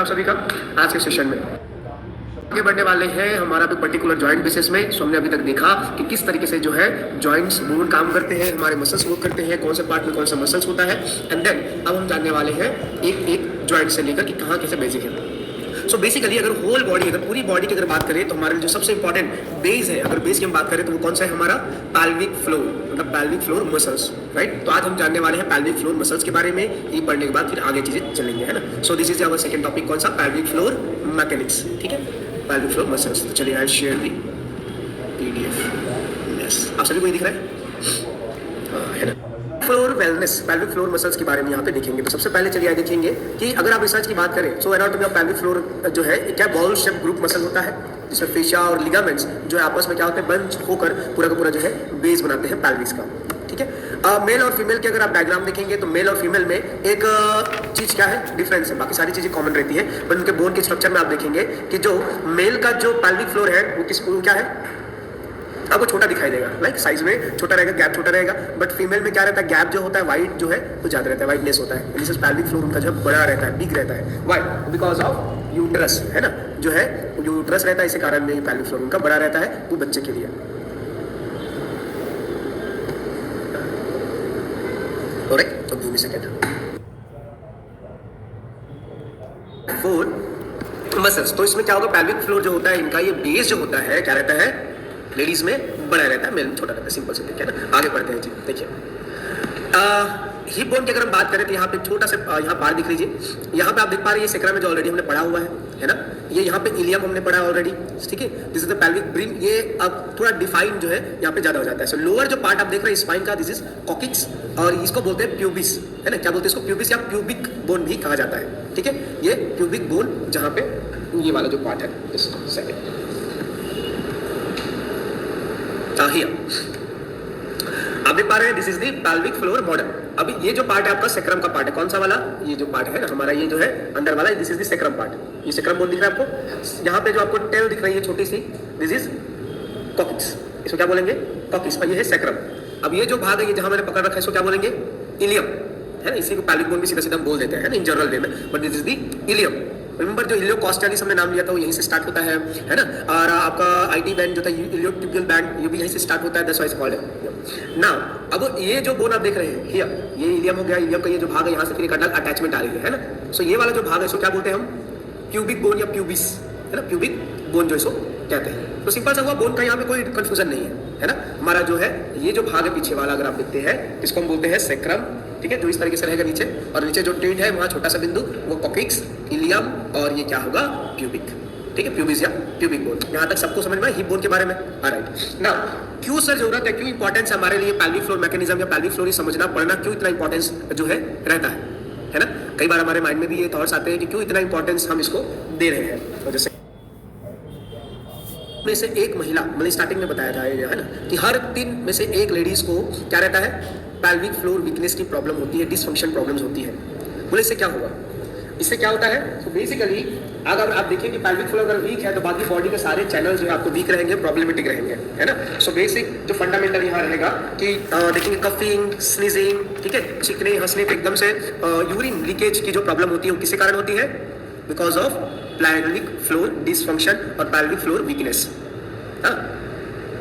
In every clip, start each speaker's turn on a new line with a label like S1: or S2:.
S1: आप सभी का आज के सेशन में आगे बढ़ने वाले हैं हमारा भी पर्टिकुलर जॉइंट बेसिस में। सो हमने अभी तक देखा कि किस तरीके से जो है जॉइंट्स बोन काम करते हैं, हमारे मसल्स वर्क करते हैं, कौन से पार्ट में कौन सा मसल्स होता है। एंड देन अब हम जानने वाले हैं एक एक जॉइंट से लेकर कि कहाँ कैसे बेसिक है। सो बेसिकली अगर होल बॉडी, अगर पूरी बॉडी की अगर बात करें तो हमारे जो सबसे इंपॉर्टेंट बेस है, अगर बेस की हम बात करें तो वो कौन सा है हमारा पैल्विक फ्लोर, मतलब पैल्विक फ्लोर मसल्स, राइट। तो आज हम जानने वाले हैं पैल्विक फ्लोर मसल्स के बारे में। ये पढ़ने के बाद फिर आगे चीजें चलेंगे, है ना। So this is our second topic, कौन सा, पैल्विक फ्लोर मैकेनिक्स, ठीक है, पैल्विक फ्लोर मसल्स। तो चलिए I share the PDF. Yes, आप सभी को ये दिख रहा है, है ना। Floor wellness, pelvic floor muscles के बारे में यहाँ पे देखेंगे। तो सबसे पहले चलिए देखेंगे कि अगर आप रिसर्च की बात करें सो एनाटॉमी ऑफ पैल्विक फ्लोर जो है क्या बॉल शेप ग्रुप मसल होता है, जिसमें फेशिया और लिगामेंट्स जो है आपस में क्या होते हैं, बंच होकर पूरा का पूरा जो है बेस बनाते हैं पैल्विस का, ठीक है। मेल और फीमेल के अगर आप डायग्राम देखेंगे तो मेल और फीमेल में एक चीज क्या है, डिफरेंस है। बाकी सारी चीजें कॉमन रहती है, पर उनके बोन के स्ट्रक्चर में आप देखेंगे कि जो मेल का जो पैल्विक फ्लोर है वो क्या है, आपको छोटा दिखाई देगा, लाइक साइज में छोटा रहेगा, गैप छोटा रहेगा। बट फीमेल में क्या रहता है, गैप जो होता है वाइट जो है वो ज्यादा रहता है, वाइटनेस होता है। दिस इज पैल्विक फ्लोर उनका जो है बड़ा रहता है, बिग रहता है। व्हाई? बिकॉज ऑफ यूट्रस, है ना, जो है यूट्रस रहता है, इसी कारण में पैल्विक फ्लोर उनका बड़ा रहता है वो बच्चे के लिए। ऑलराइट, तो give me second. Four muscles, तो इसमें क्या होगा, पैल्विक फ्लोर जो होता है इनका ये बेस जो होता है क्या रहता है, लेडीज में बड़ा रहता है, मेल में छोटा रहता है, सिंपल से देखिए ना। आगे बढ़ते हैं जी, देखिए हिप बोन की अगर हम बात करें तो यहाँ पे छोटा सा यहाँ बार दिख लीजिए, यहाँ पे आप देख पा रहे हैं ये सेक्रा में जो ऑलरेडी हमने पढ़ा हुआ है ना। ये यहाँ पे इलियम हमने पढ़ा ऑलरेडी, ठीक है। This is the pelvic brim, ये अब थोड़ा डिफाइन जो है यहाँ पे ज्यादा हो जाता है। सो लोअर जो पार्ट आप देख रहे हैं स्पाइन का, दिस इज कॉकिक्स, और इसको बोलते हैं प्यूबिस, है ना। क्या बोलते हैं इसको, प्यूबिस या प्यूबिक बोन भी कहा जाता है, ठीक है। ये प्यूबिक बोन जहाँ पे ये वाला जो पार्ट है, सेकंड आप देख पा रहे हैं, this is the pelvic floor model. अभी ये जो पार्ट है आपका सेक्रम का पार्ट है, कौन सा वाला, ये जो पार्ट है हमारा, ये जो है अंदर वाला, this is the sacrum part. ये सेक्रम बोन दिख रहा है आपको, यहाँ पे जो आपको टेल दिख रही है छोटी सी, दिस इज कॉकिक्स, इसको क्या बोलेंगे, कॉकिक्स, और ये है सेक्रम। अब ये जो भाग है, ये जहां मैंने पकड़ रखा है, इसको क्या बोलेंगे, इलियम, है ना। इसी को पैल्विक बोन भी सीधा सीधा बोल देते हैं ना इन जनरल वे में, but this is the ilium. Remember जो इलियोकोस्टालिस हमने नाम लिया था वो यहीं से स्टार्ट होता है ना। और आपका आईटी बैंड जो था इलियोटिबियल बैंड, ये भी यहीं से स्टार्ट होता है, दैट्स व्हाई इट्स कॉल्ड है ना। अब ये जो बोन आप देख रहे हैं हियर, ये इलियम हो गया, इलियम का ये जो भाग है यहाँ से फिर एक अटैचमेंट आ रही है ना। सो ये वाला जो भाग है इसको क्या बोलते हैं हम, प्यूबिक बोन या प्यूबिस, है ना, प्यूबिक बोन जो इसको कहते हैं। तो सिंपल सा हुआ, बोन का यहाँ पे कोई कंफ्यूजन नहीं है ना। हमारा जो है ये जो भाग है पीछे वाला अगर आप देखते हैं, इसको हम बोलते हैं सेक्रम, ठीक है, जो इस तरीके से रहेगा नीचे, और नीचे जो टेंट है वहाँ छोटा सा बिंदु वो कॉकिक्स, इलियम, और ये क्या होगा, प्यूबिक, ठीक है, प्यूबिस या प्यूबिक बोन। यहाँ तक सबको समझ में हिप बोन के बारे में, ऑलराइट। नाउ क्यों सर जरूरत है, क्यों इंपॉर्टेंस है हमारे लिए पैल्विक फ्लोर मैकेनिज्म या पैल्विक फ्लोर समझना पड़ना, क्यों इतना इंपॉर्टेंस जो है रहता है ना। कई बार हमारे माइंड में भी ये थॉट्स आते हैं कि क्यों इतना इंपॉर्टेंस हम इसको दे रहे हैं। तो जैसे में से एक महिला, मैंने स्टार्टिंग में बताया था ये, है ना, कि हर 3 में से एक लेडीज को क्या रहता है, पैल्विक फ्लोर वीकनेस की प्रॉब्लम होती है, डिसफंक्शन प्रॉब्लम्स होती है। बोले इससे क्या होगा, इससे क्या होता है, तो बेसिकली अगर आप देखें कि पैल्विक फ्लोर अगर वीक है तो बाकी बॉडी के सारे चैनल जो है आपको वीक रहेंगे, प्रॉब्लमेटिक रहेंगे, है ना। सो बेसिक जो फंडामेंटल यहाँ रहेगा कि देखेंगे कफिंग, स्नीजिंग, ठीक है, छिकने, हंसने पे एकदम से यूरिन लीकेज की जो प्रॉब्लम होती है वो किसके कारण होती है, because of pelvic floor dysfunction और पैल्विक फ्लोर वीकनेस। हाँ,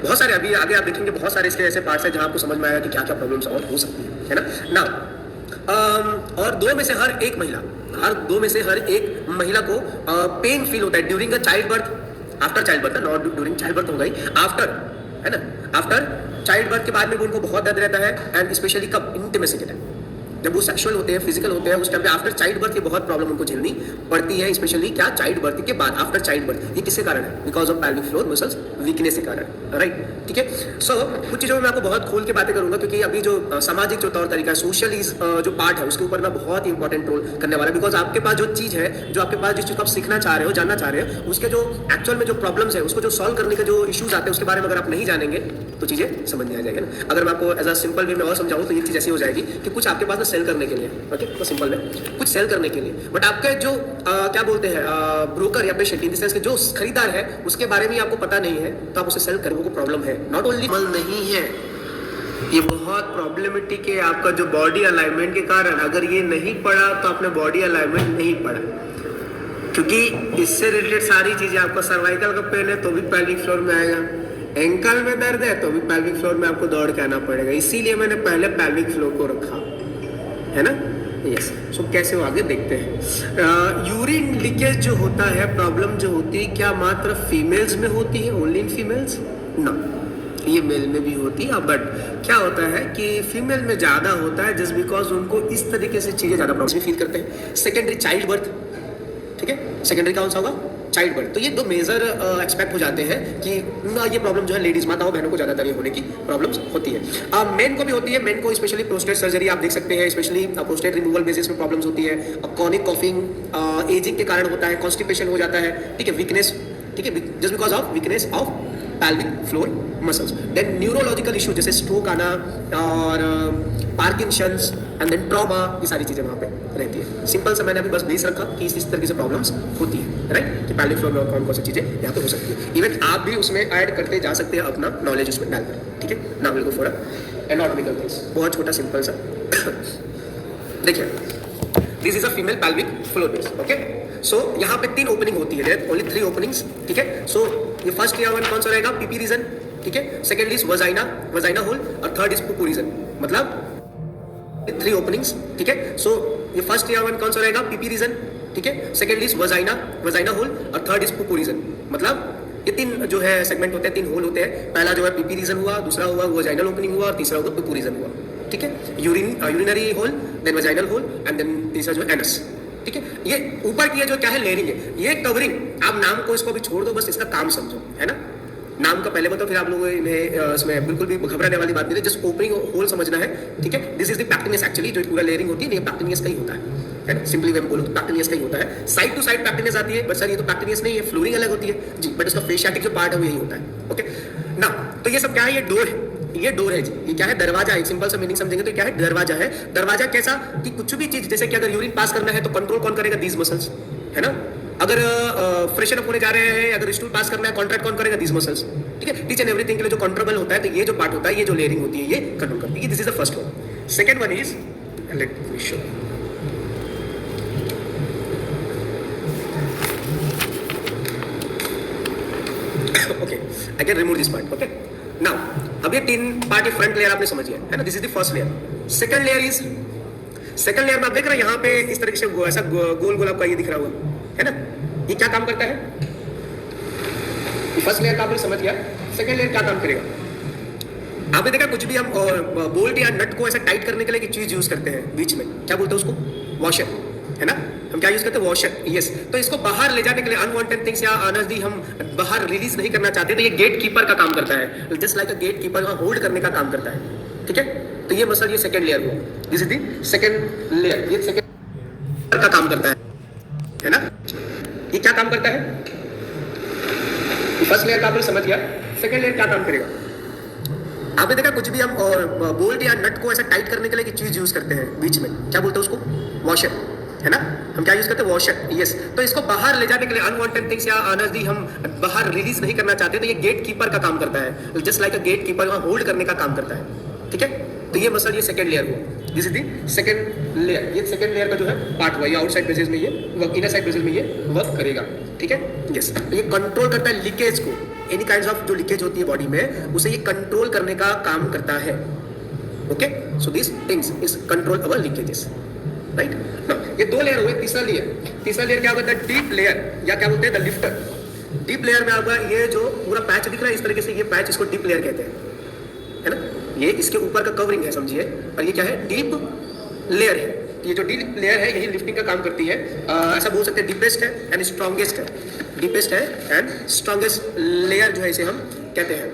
S1: बहुत सारे अभी आगे आप देखेंगे, बहुत सारे इसके ऐसे पार्ट्स हैं जहां आपको समझ में आएगा कि क्या क्या प्रॉब्लम्स और हो सकती है ना। और 2 में से हर एक महिला को पेन फील होता है during a child birth, after child birth, not during child birth हो गई, आफ्टर, है ना, आफ्टर चाइल्ड बर्थ के बाद में भी उनको बहुत दर्द रहता है। एंड स्पेशली कब, इंटीमेसी के टाइम, जब वो सेक्सुअल होते हैं, फिजिकल होते हैं, उस टाइम पे आफ्टर चाइल्ड बर्थ ये बहुत प्रॉब्लम उनको झेलनी पड़ती है, स्पेशली क्या, चाइल्ड बर्थ के बाद, आफ्टर चाइल्ड बर्थ। ये किसके कारण है, because of pelvic floor muscles weakness के कारण, राइट, ठीक है। सो कुछ चीज़ों में मैं आपको बहुत खोल के बातें करूंगा, क्योंकि अभी जो सामाजिक जो तौर तरीका है, सोशल जो पार्ट है, उसके ऊपर मैं बहुत ही इंपॉर्टेंट रोल करने वाला है। बिकॉज आपके पास जो चीज़ है, जो आपके पास जिस चीज़ को आप सीखना चाह रहे हो, जानना चाह रहे हो, उसके जो एक्चुअल में जो प्रॉब्लम्स है, उसको जो सॉल्व करने के जो इशूज आते हैं, उसके बारे में अगर आप नहीं जानेंगे तो चीज़ें समझ नहीं आ जाएगी ना। अगर मैं आपको एज अ सिंपल वे में और समझाऊँ तो ये चीज़ ऐसी हो जाएगी कि कुछ आपके पास सेल करने के लिए, ओके, तो सिंपल में कुछ सेल करने के लिए, बट आपके जो क्या बोलते हैं ब्रोकर या पेशेंट, इन द सेंस के जो खरीदार है उसके बारे में आपको पता नहीं है, तो आप उसे सेल करोगे को प्रॉब्लम है, नॉट ओनली नहीं है, ये बहुत प्रॉब्लमेटिक है आपका जो बॉडी अलाइनमेंट के कारण। अगर ये नहीं पढ़ा तो आपने बॉडी अलाइनमेंट नहीं पढ़ा, क्योंकि इससे रिलेटेड सारी चीजें आपको सर्वाइकल का पेन है तो भी पेल्विक फ्लोर में आएगा, एंकल में दर्द है तो भी पेल्विक फ्लोर में आपको दौड़ के आना पड़ेगा, इसीलिए मैंने पहले पेल्विक फ्लोर को रखा है ना। यस, सो कैसे वो आगे देखते हैं। यूरिन लीकेज जो होता है, प्रॉब्लम जो होती है, क्या मात्र फीमेल्स में होती है, ओनली इन फीमेल्स? नो, ये मेल में भी होती है, बट क्या होता है कि फीमेल में ज़्यादा होता है जस्ट बिकॉज उनको इस तरीके से चीज़ें ज़्यादा प्रॉब्लम फील करते हैं। सेकेंडरी चाइल्ड बर्थ, ठीक है, सेकेंडरी कौन सा होगा? Child birth. तो ये दो मेजर एक्सपेक्ट हो जाते हैं कि ये प्रॉब्लम जो है लेडीज माताओं बहनों को ज़्यादातर ये होने की प्रॉब्लम्स होती है। मेन को भी होती है, मेन को स्पेशली प्रोस्टेट सर्जरी आप देख सकते हैं, स्पेशली प्रोस्टेट रिमूवल बेसिस में प्रॉब्लम्स होती है, कॉनिक कॉफिंग एजिंग के कारण होता है, कॉन्स्टिपेशन हो जाता है, ठीक है, वीकनेस, ठीक है, just because of weakness of pelvic floor muscles. Then neurological issue जैसे स्ट्रोक आना और पार्किंसंस एंड देन ट्रॉमा, ये सारी चीजें वहाँ पे रहती है। सिंपल सा मैंने अभी बस बेस रखा कि इस तरीके से प्रॉब्लम्स होती है, राइट, कि pelvic floor में कौन कौन सी चीजें यहाँ पे हो सकती है। इवन आप भी उसमें ऐड करते जा सकते हैं अपना नॉलेज उसमें डालकर, ठीक है। Now will go for anatomical things, बहुत छोटा सिंपल सा। देखिए, this is a female pelvic floor base, okay. So यहाँ पे 3 ओपनिंग होती है, ओनली 3 ओपनिंग्स, ठीक है। सो ये फर्स्ट ईयर वन कौन सा रहेगा? पीपी रीजन, ठीक है। Second is vagina, vagina hole, और थर्ड इज पुपू रीजन, मतलब 3 ओपनिंग्स, ठीक है। सो ये फर्स्ट ईयर वन कौन सा रहेगा? पीपी रीजन, ठीक है। Second is vagina, vagina hole, और थर्ड इज पुपू रीजन, मतलब ये 3 जो है सेगमेंट होते हैं, 3 होल होते हैं। पहला जो है पीपी रीजन हुआ, दूसरा हुआ वजाइनल ओपनिंग हुआ, और तीसरा होगा पुपू रीजन हुआ, ठीक है। Urinary hole, then vaginal hole, and then तीसरा जो एनस, ठीक है। ये ऊपर की जो क्या है लेयरिंग है, ये कवरिंग, आप नाम को इसको भी छोड़ दो, बस इसका काम समझो, है ना। नाम का पहले बताओ, फिर आप लोगों इन्हें इसमें बिल्कुल भी घबराने वाली बात नहीं है, जस्ट ओपनिंग होल समझना है, ठीक है। दिस इज द पैक्टिनियस, एक्चुअली जो पूरा लेयरिंग होती है ये पैक्टिनियस का ही होता है ना। सिंपली मैं बोलूँ तो पैक्टिनियस का ही होता है। साइड टू साइड पैक्टिनियस आती है, बट सर ये तो पैक्टिनियस नहीं है, फ्लोरिंग अलग होती है जी, बट इसका फेशियाटिक जो पार्ट है वो यही होता है, ओके ना। तो ये सब क्या है? ये डोर है, ये डोर है जी, ये क्या है? दरवाजा है। सिंपल सा मीनिंग समझेंगे तो क्या है? दरवाजा है। दरवाजा कैसा कि कुछ भी चीज, जैसे कि अगर यूरिन पास करना है तो कंट्रोल कौन करेगा? दीज मसल्स, है ना। अगर फ्रेशन अप होने जा रहे हैं, अगर स्टूल पास करना है, कॉन्ट्रैक्ट कौन करेगा? दीज मसल्स, ठीक है। टीच एंड एवरीथिंग के लिए जो कंट्रोलेबल होता है, तो ये जो पार्ट होता है, ये जो लेयरिंग होती है, ये कंट्रोल करती है। This is the first one. Second one is, let me show, okay, I can remove this part, okay. Now अब ये 3 पार्ट, फ्रंट लेयर आपने समझ लिया है ना, this is the first layer. Second layer is, second layer में आप देख रहे हैं यहाँ पे इस तरीके से ऐसा गोल गोल आपका ये दिख रहा हुआ है ना, ये क्या काम करता है? फर्स्ट लेयर का आपने समझ गया, सेकंड लेयर क्या काम करेगा? आपने देखा कुछ भी हम बोल्ट या नट को ऐसा टाइट करने के लिए चीज यूज करते हैं बीच में, क्या बोलते हैं उसको? वॉशर, है ना। हम क्या यूज करते हैं? Washer, yes. तो इसको बाहर ले जाने के लिए अनवांटेड थिंग्स या अनर्जी हम बाहर रिलीज नहीं करना चाहते, तो ये गेट कीपर का काम करता है, just like a gate keeper का होल्ड करने का काम करता है, ठीक है। तो ये मसल, ये सेकंड लेयर हुआ, this is the second layer, ये सेकंड का काम करता है ना। ये क्या काम करता है? फर्स्ट लेयर का आपने समझ गया, सेकंड लेयर क्या काम करेगा? आपने देखा कुछ भी हम बोल्ट या नट को ऐसा टाइट करने के लिए चीज यूज करते हैं बीच में, क्या बोलते हैं उसको? वॉशर, है ना। हम क्या यूज करते हैं? Washer, yes. तो इसको बाहर ले जाने के लिए अनवांटेड थिंग्स या अनर्जी हम बाहर रिलीज नहीं करना चाहते, तो ये गेट कीपर का काम करता है, just like a gate keeper का होल्ड करने का काम करता है, ठीक है। तो ये मसल, ये सेकंड लेयर हुआ, this is the second layer. ये सेकंड लेयर का जो है पार्ट हुआ, ये आउटसाइड बेसिस में ये वर्क, इनर साइड बेसिस में ये वर्क करेगा, ठीक है, यस। तो ये कंट्रोल करता है लीकेज को, एनी काइंड ऑफ जो लीकेज होती है बॉडी में, उसे ये कंट्रोल करने का काम करता है, okay. So this things is control our leakages, right. ये 2 लेयर हुए। तीसरा लेयर क्या होता है? डीप लेयर, या क्या बोलते हैं? The lifter. डीप लेयर में आपका ये जो पूरा पैच दिख रहा है इस तरीके से, ये पैच, इसको डीप लेयर कहते हैं, है ना। ये इसके ऊपर का कवरिंग है, समझिए। और ये क्या है? डीप लेयर है। ये जो डीप लेयर है यही लिफ्टिंग का काम करती है। ऐसा बोल सकते हैं डीपेस्ट है एंड स्ट्रॉन्गेस्ट है, डीपेस्ट है एंड स्ट्रॉन्गेस्ट लेयर जो है इसे हम कहते हैं।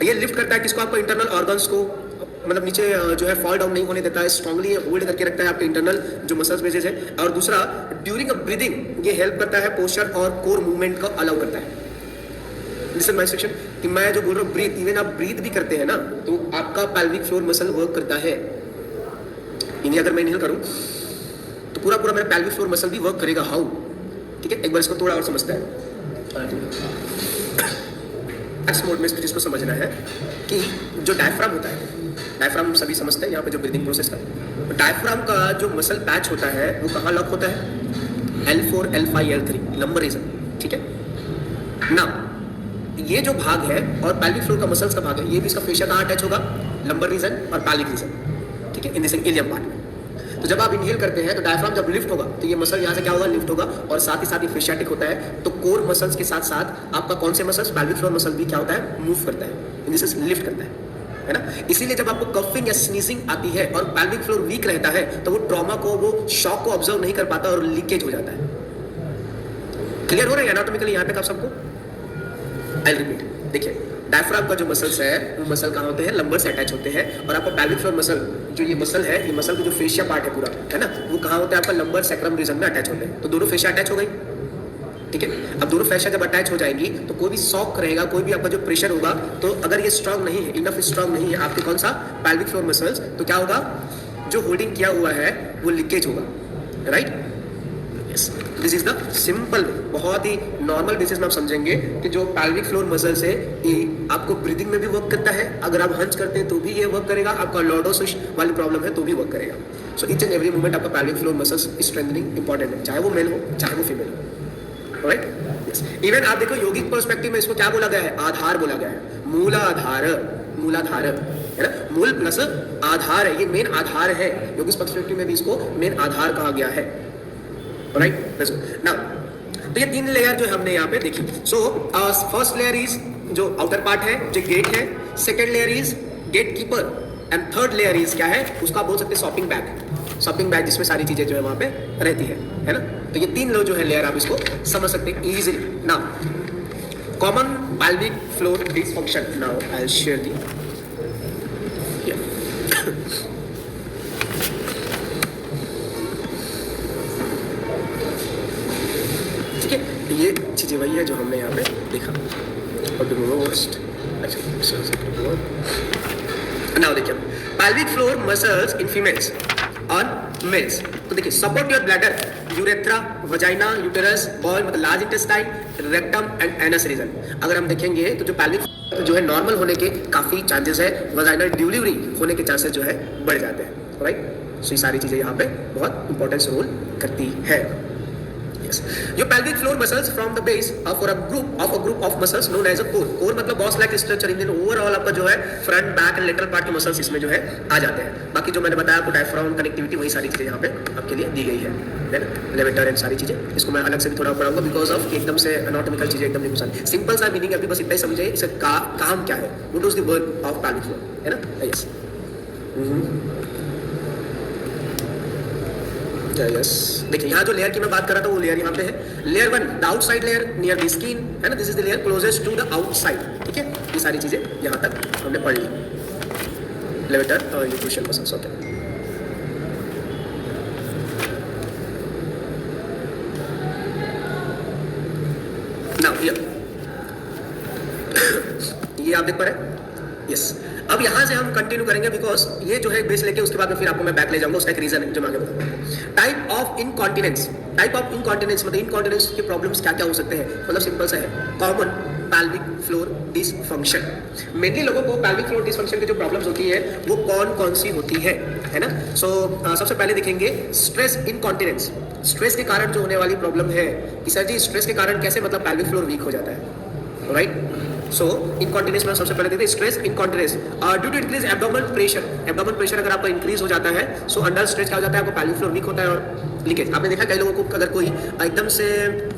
S1: ये लिफ्ट करता है किसको? आपको इंटरनल ऑर्गन्स को, मतलब नीचे जो है फॉल डाउन नहीं होने देता है, स्ट्रांगली होल्ड करके रखता है आपके इंटरनल जो मसल्स बेसिस है। और दूसरा, ड्यूरिंग अ ब्रीदिंग ये हेल्प करता है पोस्चर और कोर मूवमेंट को अलाउ करता है। लिसन माय सेक्शन, कि मैं जो बोल रहा हूँ ब्रीथ, इवन आप ब्रीथ भी करते हैं ना, तो आपका पेल्विक फ्लोर मसल वर्क करता है। इन्हें अगर मैं इनहेल करूँ तो पूरा पूरा मेरा पेल्विक फ्लोर मसल भी वर्क करेगा। हाउ? ठीक है, एक बार इसको थोड़ा और समझता है। इस मोड में इस चीज़ को समझना है कि जो डायफ्राम होता है, डायफ्राम सभी समझते हैं यहाँ पे जो ब्रीदिंग प्रोसेस का, तो डायफ्राम का जो मसल पैच होता है वो कहाँ लॉक होता है? L4, L5, L3 lumbar region, ठीक है ना। ये जो भाग है और पैल्विक फ्लोर का मसल्स का भाग है, ये भी इसका फेशिया कहाँ अटैच होगा, लंबर रीजन और पैल्विक रीजन, ठीक है, इन दिस इलियम पार्ट में। तो जब आप इनहेल करते हैं तो डायफ्राम जब लिफ्ट होगा तो ये मसल यहाँ से क्या होगा, लिफ्ट होगा, और साथ ही साथ ये फेशियाटिक होता है। तो कोर मसल्स के साथ साथ आपका कौन से मसल्स, पैल्विक फ्लोर मसल भी क्या होता है, मूव करता है, इन दिस इज लिफ्ट करता है ना। इसीलिए जब आपको कफिंग या स्नीजिंग आती है और पैल्विक फ्लोर वीक रहता है तो वो ट्रॉमा को, वो शॉक को ऑब्जर्व नहीं कर पाता और लीकेज हो जाता है। क्लियर हो रहा है एनाटॉमिकली यहाँ पे आप सबको? आई रिपीट, देखिए डायफ्राम का जो मसल्स है वो मसल कहाँ होते हैं, लंबर से अटैच होते हैं, और आपका पैल्विक फ्लोर मसल जो ये मसल है, ये मसल का जो फेशिया पार्ट है पूरा, है ना, वो कहाँ होता है, आपका लंबर सैक्रम रीजन में अटैच होते हैं। तो दोनों फेशिया अटैच हो गई, ठीक है। अब दोनों फेशिया जब अटैच हो जाएगी तो कोई भी शॉक रहेगा, कोई भी आपका जो प्रेशर होगा, तो अगर ये स्ट्रांग नहीं है, इनफ स्ट्रांग नहीं है आपके कौन सा, पैल्विक फ्लोर मसल्स, तो क्या होगा, जो होल्डिंग किया हुआ है वो लीकेज होगा, right. This is the simple, बहुत ही नॉर्मल बेसिस में आप समझेंगे कि जो पैल्विक फ्लोर मसल्स है ये आपको ब्रीदिंग में भी वर्क करता है, अगर आप हंच करते हैं तो भी ये वर्क करेगा, आपका लॉर्डोसिस वाली प्रॉब्लम है तो भी वर्क करेगा। So each and every moment आपका pelvic floor muscles strengthening important है, चाहे वो मेल हो चाहे वो फीमेल हो, राइट। यस, इवन आप देखो योगिक पर्सपेक्टिव में इसको क्या बोला गया है, आधार बोला गया है, मूलाधार, मूलाधार है ना, मूल प्लस आधार है, ये मेन आधार है। योगिक पर्सपेक्टिव में भी इसको मेन आधार कहा गया है, राइट। नाउ तो ये तीन लेयर जो हमने यहाँ पे देखी। सो फर्स्ट लेयर इज जो आउटर पार्ट है, जो गेट है, second layer is get keeper, and third layer is क्या है, उसका बोल सकते हैं शॉपिंग बैग, शॉपिंग बैग जिसमें सारी चीजें जो है वहाँ पे रहती है ना। तो ये तीन जो है लेयर आप इसको समझ सकते हैं easily. Now common pelvic floor dysfunction, now I will share दी ये चीजें वही है जो हमने यहाँ पे देखा। नाउ देखिए pelvic floor muscles in females और मेल्स। तो देखिए support your bladder, urethra, vagina, uterus, bowel मतलब large intestine, rectum and anus region. अगर हम देखेंगे तो जो पैल्विक जो है नॉर्मल होने के काफी चांसेस है, वजाइनल डिलीवरी होने के चांसेस जो है बढ़ जाते हैं, राइट। सो ये सारी चीजें यहाँ पे बहुत इंपॉर्टेंस रोल करती है। जो pelvic floor muscles from the base for a group of muscles known as a core, core मतलब boss like structure in overall आपका जो है front back and lateral part के muscles इसमें जो है आ जाते हैं। बाकी जो मैंने बताया आपको डायफ्राम, कनेक्टिविटी, वही सारी चीजें यहाँ पे आपके लिए दी गई है, लेवेटर एंड सारी चीजें, इसको मैं अलग से भी थोड़ा पढ़ाऊंगा बिकॉज ऑफ एकदम से एनाटॉमिकल चीजें एकदम नहीं घुसानी। सिंपल सा मीनिंग अभी बस इतना ही समझिए, इसका काम क्या है, what is the work of pelvic floor, है ना। यस यस, देखिए यहाँ जो लेयर की मैं बात कर रहा था वो लेयर यहाँ पे है। Layer 1 the outside layer near the skin, है ना, this is the layer closest to the outside, ठीक है। ये सारी चीजें यहाँ तक हमने पढ़ ली, लेवेटर और यूट्यूशन मसल्स, ओके। नाउ ये आप देख पा रहे हैं, यस। अब यहाँ से हम कंटिन्यू करेंगे बिकॉज ये जो है बेस लेके उसके बाद में फिर आपको मैं बैक ले जाऊंगा, उसका एक रीजन है जो मैं आगे बताऊंगा। Type of incontinence, type of incontinence मतलब इनकॉन्टिनेंस के प्रॉब्लम्स क्या क्या हो सकते हैं, मतलब सिंपल सा है, common pelvic floor dysfunction. Mainly लोगों को पैल्विक फ्लोर डिसफंक्शन की जो प्रॉब्लम्स होती है वो कौन कौन सी होती है ना। सो सबसे पहले देखेंगे स्ट्रेस इनकॉन्टिनेंस। स्ट्रेस के कारण जो होने वाली प्रॉब्लम है कि सर जी स्ट्रेस के कारण कैसे, मतलब पैल्विक फ्लोर वीक हो जाता है, राइट। सो इनकॉन्टिनेंस में सबसे पहले देखते हैं stress incontinence due to increase abdominal pressure. Abdominal pressure अगर आपका इंक्रीज हो जाता है सो अंडर स्ट्रेच क्या हो जाता है, आपको पैल्विक फ्लोर वीक होता है और लीकेज। आपने देखा कई लोगों को अगर कोई एकदम से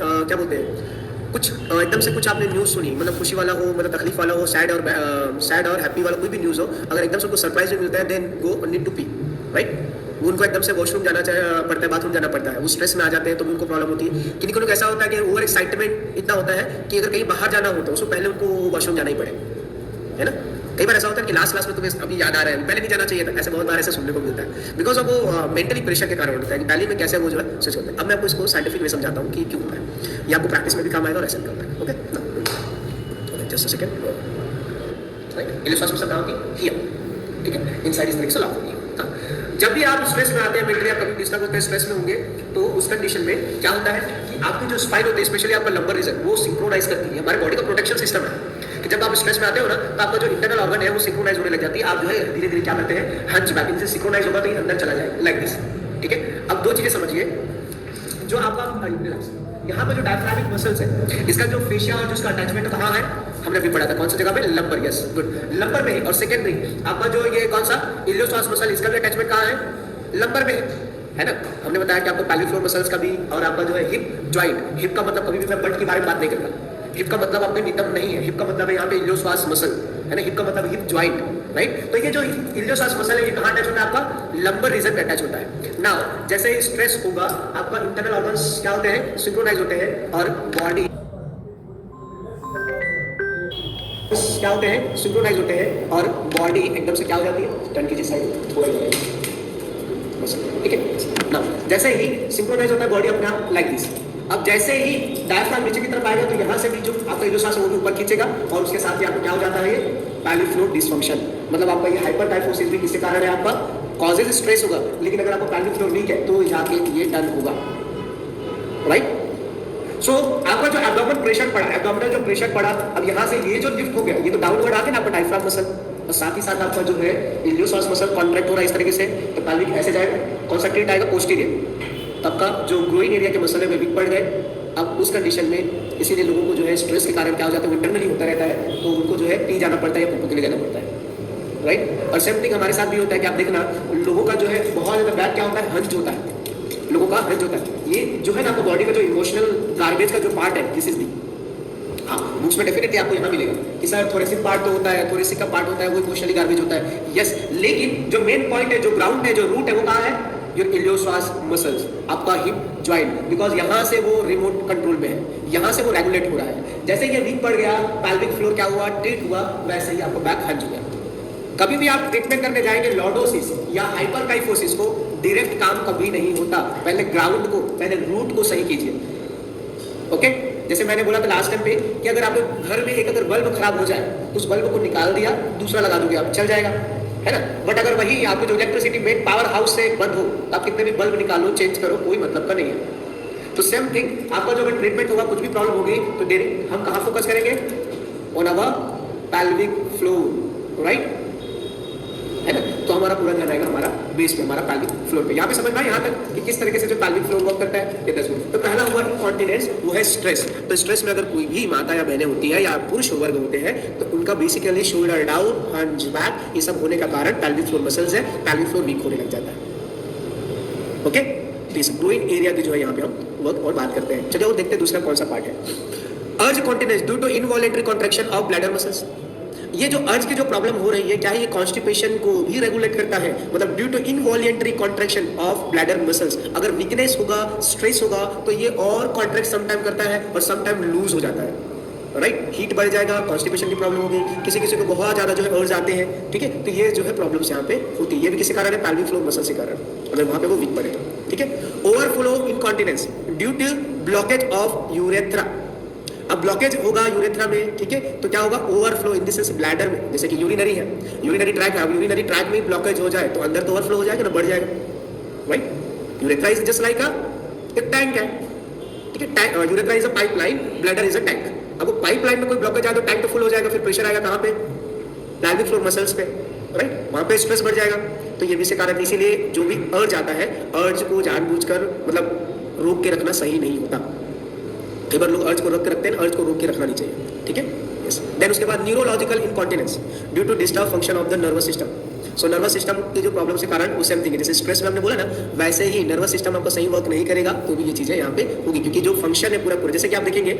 S1: क्या बोलते हैं, कुछ एकदम से कुछ आपने न्यूज़ सुनी, मतलब खुशी वाला हो, मतलब तकलीफ वाला हो, सैड और हैप्पी वाला कोई भी न्यूज़ हो, अगर एकदम से कुछ सरप्राइज भी मिलता है then go need to pee, right. उनको एकदम से वॉशरूम जाना पड़ता है, बाथरूम जाना पड़ता है, वो स्ट्रेस में आ जाते हैं तो भी उनको प्रॉब्लम होती है। किन्हीं को ऐसा होता है कि ओवर एक्साइटमेंट इतना होता है कि अगर कहीं बाहर जाना हो तो उसको पहले उनको वॉशरूम जाना ही पड़े, है ना। कई बार ऐसा होता है कि लास्ट में तुम्हें अभी याद आ रहा है, पहले नहीं जाना चाहिए था, ऐसे बहुत बार ऐसे सुनने को मिलता है बिकॉज ऑफ वो मेंटली प्रेशर के कारण होता है कि पहले में कैसे वो जो है स्विच होता है। अब मैं आपको इसको साइंटिफिक वे समझाता हूँ कि क्यों होता है, ये आपको प्रैक्टिस में भी काम आएगा और ऐसे भी होता है, okay. Just a second, right, ellipse में समझाऊंगी हियर, ठीक है, इनसाइड इस तरीके से लॉक होगी। जब भी आप स्ट्रेस में आते हैं, मेंटली आप कभी डिस्टर्ब होते हैं, स्ट्रेस में होंगे, तो उस कंडीशन में क्या होता है कि आपकी जो स्पाइन होती है, स्पेशली आपका लंबर रीजन, वो सिंक्रोनाइज करती है। हमारे बॉडी का प्रोटेक्शन सिस्टम है कि जब आप स्ट्रेस में आते हो ना तो आपका जो इंटरनल ऑर्गन है वो सिंक्रोनाइज होने लग जाती है। आप जो है धीरे धीरे क्या करते हैं, हंच बैक, इनसे सिंक्रोनाइज होगा तो ये अंदर चला जाए लाइक दिस, ठीक है। अब दो चीजें समझिए, जो आपका यहाँ पे जो डायफ्रामिक मसल्स है, इसका जो फेशिया और जो इसका अटैचमेंट कहाँ है, हमने अभी पढ़ा था कौन सी जगह पे, लंबर, यस गुड, लंबर में ही। और सेकेंडरी आपका जो ये कौन सा इलियोसास मसल, इसका भी अटैचमेंट कहाँ है, लंबर में है ना। हमने बताया कि आपको पैल्विक फ्लोर मसल्स का भी, और आपका जो है हिप जॉइंट, हिप का मतलब कभी भी मैं बट के बारे में बात नहीं करता, हिप का मतलब आपके नितंब नहीं है, हिप का मतलब है यहाँ पे इलियोसास मसल है ना, हिप का मतलब हिप जॉइंट, राइट। तो ये जो इलियोसास मसल है ये कहाँ अटैच होता है, आपका लंबर रीजन में अटैच होता है। नाउ जैसे ही स्ट्रेस होगा आपका इंटरनल ऑर्गन्स क्या होते हैं, सिंक्रोनाइज होते हैं, और बॉडी क्या होते हैं, सिंक्रोनाइज होते हैं, और बॉडी एकदम से क्या हो जाती है, टर्न कीजिए साइड थोड़ा, ठीक है ना। जैसे ही सिंक्रोनाइज होता है बॉडी अपना लाइक दिस, अब जैसे ही डायफ्राम नीचे की तरफ आएगा तो यहाँ से भी जो आपका इलियोसास है वो ऊपर खींचेगा, और उसके साथ ही आपको क्या हो जाता है, ये पैल्विक फ्लोर डिसफंक्शन, मतलब आपका ये हाइपरटाइफोसिस भी किसके कारण है, आपका कॉजेज स्ट्रेस होगा, लेकिन अगर आपका पैल्विक फ्लोर वीक है तो जाके ये टर्न होगा, राइट। सो आपका जो एब्डोमेन प्रेशर पड़ा, एब्डोमिनल जो प्रेशर पड़ा, अब यहाँ से ये जो लिफ्ट हो गया, ये तो डाउनवर्ड आ गया ना आपका डायफ्राम मसल, और साथ ही साथ आपका जो है इलियोसास मसल कॉन्ट्रैक्ट हो रहा है इस तरीके से, तो पैल्विक ऐसे जाएगा, कौन सा ट्रीट आएगा, पोस्टीरियर, तब का जो ग्रोइंग एरिया के मसल है वे वीक पड़ गए। अब उस कंडीशन में इसीलिए लोगों को जो है स्ट्रेस के कारण क्या हो जाता है, वो इंटरनली होता रहता है, तो उनको जो है पी जाना पड़ता है या पुप्पो के लिए जाना पड़ता है, राइट। और सेम थिंग हमारे साथ भी होता है कि आप देखना लोगों का जो है बहुत ज़्यादा बैक क्या होता है, हंज होता है, लोगों का हंज होता है, ये जो है ना आपको बॉडी का जो इमोशनल गार्बेज का जो पार्ट है, दिस इज दी, हाँ बुक्स में डेफिनेटली आपको यहाँ मिलेगा कि सर थोरेसिक पार्ट तो होता है, थोरेसिक का पार्ट होता है वो इमोशनली गार्बेज होता है, यस, लेकिन जो मेन पॉइंट है, जो ग्राउंड है, जो रूट है, वो कहाँ है, योर इलियोसास मसल्स, आपका हिप जॉइंट, बिकॉज यहाँ से वो रिमोट कंट्रोल में है, यहाँ से वो रेगुलेट हो रहा है। जैसे ये वीक पड़ गया, पैल्विक फ्लोर क्या हुआ, ट्रीट हुआ, वैसे ही आपको बैक हंज गया। कभी भी आप ट्रीटमेंट करने जाएंगे लॉर्डोसिस या हाइपरटाइफोसिस को, डायरेक्ट काम कभी नहीं होता, पहले ग्राउंड को, पहले रूट को सही कीजिए, ओके। जैसे मैंने बोला था लास्ट टाइम पे कि अगर आपके घर में एक अगर बल्ब खराब हो जाए तो उस बल्ब को निकाल दिया, दूसरा लगा दोगे आप, चल जाएगा, है ना। बट अगर वही आपको जो इलेक्ट्रिसिटी मेन पावर हाउस से बंद हो तो आप कितने भी बल्ब निकालो, चेंज करो, कोई मतलब का नहीं है। तो सेम थिंग आपका जो अगर ट्रीटमेंट होगा, कुछ भी प्रॉब्लम होगी तो डायरेक्ट हम कहाँ फोकस करेंगे, on our pelvic floor, right, है ना। तो हमारा पूरा ध्यान आएगा हमारा बेस पे, हमारा पैल्विक फ्लोर पे। यहाँ पे समझना है यहाँ तक कि किस तरीके से जो पैल्विक फ्लोर वर्क करता है, ये 10 मिनट। तो पहला हुआ इंकॉन्टिनेंस, वो है स्ट्रेस। तो स्ट्रेस में अगर कोई भी माता या बहनें होती है या पुरुष वर्ग होते हैं तो उनका बेसिकली शोल्डर डाउन, हंज बैक, ये सब होने का कारण पैल्विक फ्लोर मसल्स है, पैल्विक फ्लोर वीक होने लग जाता है, ओके। तो इस ग्रोइंग एरिया की जो है यहाँ पे हम वर्क और बात करते हैं। चलिए वो देखते हैं दूसरा कौन सा पार्ट है, urge continence due to involuntary contraction of bladder muscles. ये जो अर्ज की जो प्रॉब्लम हो रही है, क्या ये कॉन्स्टिपेशन को भी रेगुलेट करता है, मतलब due to involuntary contraction of bladder muscles. अगर वीकनेस होगा, स्ट्रेस होगा तो ये और कॉन्ट्रैक्ट समटाइम करता है और समटाइम लूज हो जाता है, राइट। हीट बढ़ जाएगा, कॉन्स्टिपेशन की प्रॉब्लम होगी, किसी किसी को बहुत ज्यादा जो है अर्ज आते हैं, ठीक है। तो ये जो है प्रॉब्लम्स यहाँ पे होती है, ये भी किसी कारण है, पैल्विक फ्लोर मसल के कारण, अगर वहाँ पे वो वीक पड़े तो, ठीक है। Overflow incontinence due to blockage of urethra. अब ब्लॉकेज होगा यूरेथ्रा में, ठीक है, तो क्या होगा, overflow in the sense bladder में, जैसे कि यूरिनरी है, यूरिनरी ट्रैक है, अब यूरिनरी ट्रैक में ब्लॉकेज हो जाए तो अंदर तो ओवरफ्लो हो जाएगा ना, बढ़ जाएगा, right. Urethra is just like एक टैंक है, ठीक है, urethra is a pipeline, bladder is a tank. अब वो पाइपलाइन में कोई ब्लॉकेज आए तो टैंक तो फुल हो जाएगा, फिर प्रेशर आएगा कहाँ पे, पैल्विक फ्लोर मसल्स पे, राइट, वहाँ पे स्ट्रेस बढ़ जाएगा। तो ये भी से कारण, इसीलिए जो भी अर्ज आता है, अर्ज को जानबूझकर मतलब रोक के रखना सही नहीं होता। कई बार लोग अर्ज को रोक के रखते हैं, अर्ज को रोक के रखना नहीं चाहिए, ठीक है, यस। देन उसके बाद neurological incontinence due to disturb function of the nervous system. So nervous system की जो प्रॉब्लम के कारण वो सेम थिंग है, जैसे स्ट्रेस में हमने बोला ना, वैसे ही नर्वस सिस्टम आपका सही वर्क नहीं करेगा तो भी ये चीजें यहाँ पे होगी, क्योंकि जो फंक्शन है पूरा, जैसे कि आप देखेंगे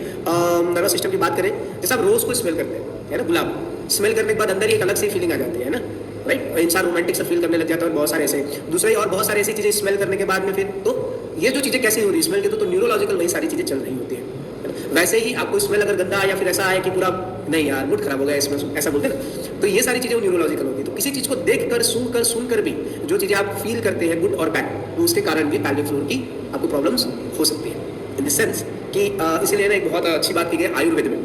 S1: नर्वस सिस्टम की बात करें, जैसे आप रोज को स्मेल करते हैं, है ना, गुलाब स्मेल करने के बाद अंदर एक अलग सी फीलिंग आ जाती है ना, राइट, इंसान रोमांटिक सा फील करने लग जाता है, और बहुत सारे ऐसे दूसरे और बहुत सारी ऐसी चीजें स्मेल करने के बाद में फिर तो ये जो चीजें कैसी हो रही है स्मेल की, तो न्यूरोलॉजिकल वही सारी चीजें चल रही होती है। वैसे ही आपको स्मेल अगर गंदा आया, फिर ऐसा आया कि पूरा नहीं यार मूड खराब हो गया इसमें, ऐसा बोलते हैं ना, तो ये सारी चीजें न्यूरोलॉजिकल होती है। तो किसी चीज को देखकर, सुनकर भी जो चीजें आप फील करते हैं गुड और बैड, तो उसके कारण भी पैल्विक फ्लोर की आपको प्रॉब्लम्स हो सकती है, इन द सेंस कि इसीलिए ना एक बहुत अच्छी बात की गई आयुर्वेद में।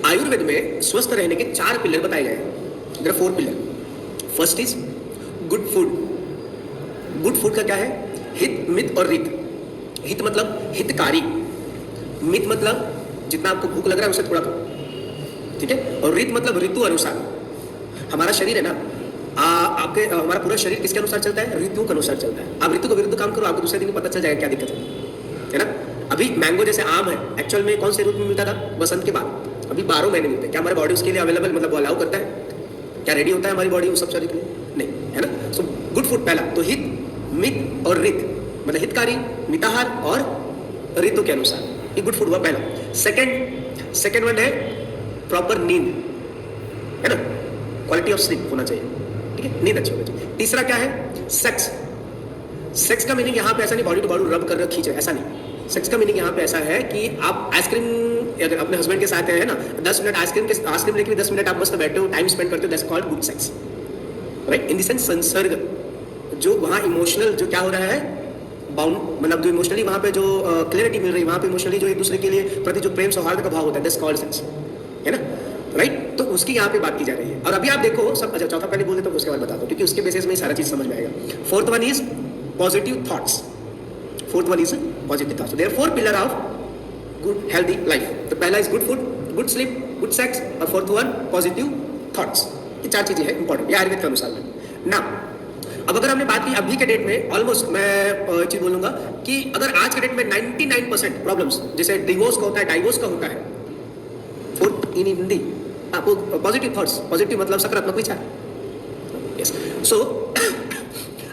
S1: आयुर्वेद में स्वस्थ रहने के 4 पिलर बताए गए हैं, there are 4 pillar. First is good food. Good food का क्या है, हित, मित और रित। हित मतलब हितकारी, मित मतलब जितना आपको भूख लग रहा है उससे थोड़ा कम, ठीक है, और रित मतलब ऋतु अनुसार। हमारा शरीर है ना, आपके हमारा पूरा शरीर किसके अनुसार चलता है? ऋतुओं के अनुसार चलता है। आप ऋतु के विरुद्ध काम करो, आपको दूसरे दिन पता चल जाएगा क्या दिक्कत है ना? अभी मैंगो जैसे आम है, एक्चुअल में कौन से ऋतु में मिलता था? बसंत के बाद। अभी 12 महीने मिलते हैं। क्या हमारी बॉडी उसके लिए अवेलेबल, मतलब अलाउ करता है? क्या रेडी होता है हमारी बॉडी उस सब शरीर के लिए? नहीं, है ना? सो गुड फूड पहला तो हित, मित और ऋत, मतलब हितकारी, मिताहार और ऋतु के अनुसार, ये गुड फूड हुआ पहला। सेकंड वन है प्रॉपर नींद, है ना? क्वालिटी ऑफ स्लीप होना चाहिए, ठीक है? नींद अच्छी होनी चाहिए। तीसरा क्या है? सेक्स का मीनिंग यहाँ पे ऐसा नहीं बॉडी टू बॉडी रब कर रहे खींच रहे, ऐसा नहीं। सेक्स का मीनिंग यहाँ पे ऐसा है कि आप आइसक्रीम अगर अपने हस्बैंड के साथ है ना, 10 मिनट आइसक्रीम लेके 10 मिनट आप मस्त बैठे हो, टाइम स्पेंड करते हो, that's called good sex, right? In the sense संसर्ग, जो वहाँ इमोशनल जो क्या हो रहा है, बाउंड, मतलब जो इमोशनली वहाँ पे जो क्लैरिटी मिल रही है, वहाँ पे इमोशनली जो एक दूसरे के लिए प्रति जो प्रेम सौहार्द का भाव होता है, दैट्स कॉल्ड सेक्स, है ना? राइट? तो उसकी यहाँ पे बात की जा रही है। और अभी आप देखो सब, अच्छा चौथा पहले बोल देता हूँ, उसके बाद बता दो, क्योंकि उसके बेसिस में सारा चीज समझ में आएगा। Fourth one is positive thoughts. Fourth one is positive thoughts. There 4 pillar of good healthy life. तो पहला is good food, good sleep, good sex, और फोर्थ वन पॉजिटिव थॉट्स। ये 4 चीजें हैं इंपॉर्टेंट, ये आयुर्वेद के अनुसार में ना। अब अगर हमने बात की अभी के डेट में, ऑलमोस्ट मैं चीज बोलूंगा कि अगर आज के डेट में 99% प्रॉब्लम्स, जैसे डिवोर्स का होता है, डाइवोर्स का होता है, फोर्थ इन हिंदी आपको पॉजिटिव थॉट्स, पॉजिटिव मतलब सकारात्मक विचार, यस। सो